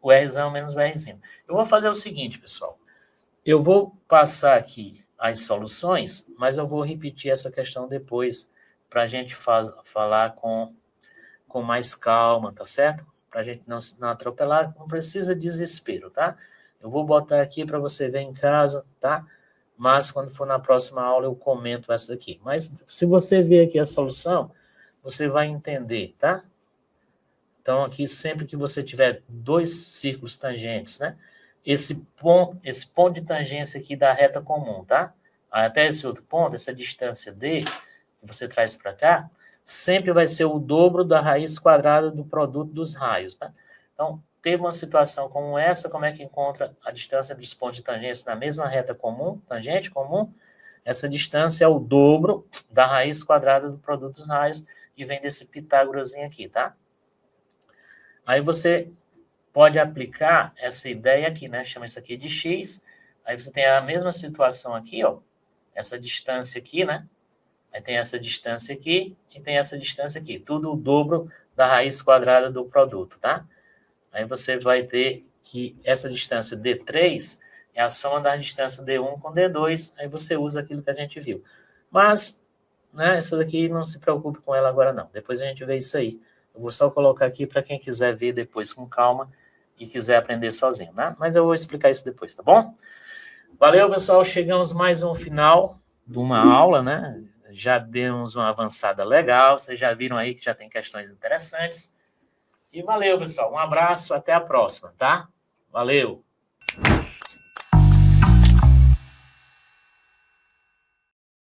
o Rzão menos o Rzinho. Eu vou fazer o seguinte, pessoal. Eu vou passar aqui as soluções, mas eu vou repetir essa questão depois, para a gente falar com mais calma, tá certo? Para a gente não atropelar, não precisa de desespero, tá? Eu vou botar aqui para você ver em casa, tá? Mas quando for na próxima aula eu comento essa aqui. Mas se você ver aqui a solução, você vai entender, tá? Então aqui sempre que você tiver dois círculos tangentes, né? Esse ponto de tangência aqui da reta comum, tá? Até esse outro ponto, essa distância D, que você traz para cá, sempre vai ser o dobro da raiz quadrada do produto dos raios, tá? Então, teve uma situação como essa, como é que encontra a distância dos pontos de tangência na mesma reta comum, tangente comum? Essa distância é o dobro da raiz quadrada do produto dos raios, que vem desse Pitágorazinho aqui, tá? Aí você pode aplicar essa ideia aqui, né? Chama isso aqui de x. Aí você tem a mesma situação aqui, ó. Essa distância aqui, né? Aí tem essa distância aqui e tem essa distância aqui. Tudo o dobro da raiz quadrada do produto, tá? Aí você vai ter que essa distância D3 é a soma da distância D1 com D2. Aí você usa aquilo que a gente viu. Mas, né, essa daqui não se preocupe com ela agora não. Depois a gente vê isso aí. Eu vou só colocar aqui para quem quiser ver depois com calma e quiser aprender sozinho, né? Mas eu vou explicar isso depois, tá bom? Valeu, pessoal. Chegamos mais um final de uma aula, né? Já demos uma avançada legal. Vocês já viram aí que já tem questões interessantes. E valeu, pessoal. Um abraço. Até a próxima, tá? Valeu.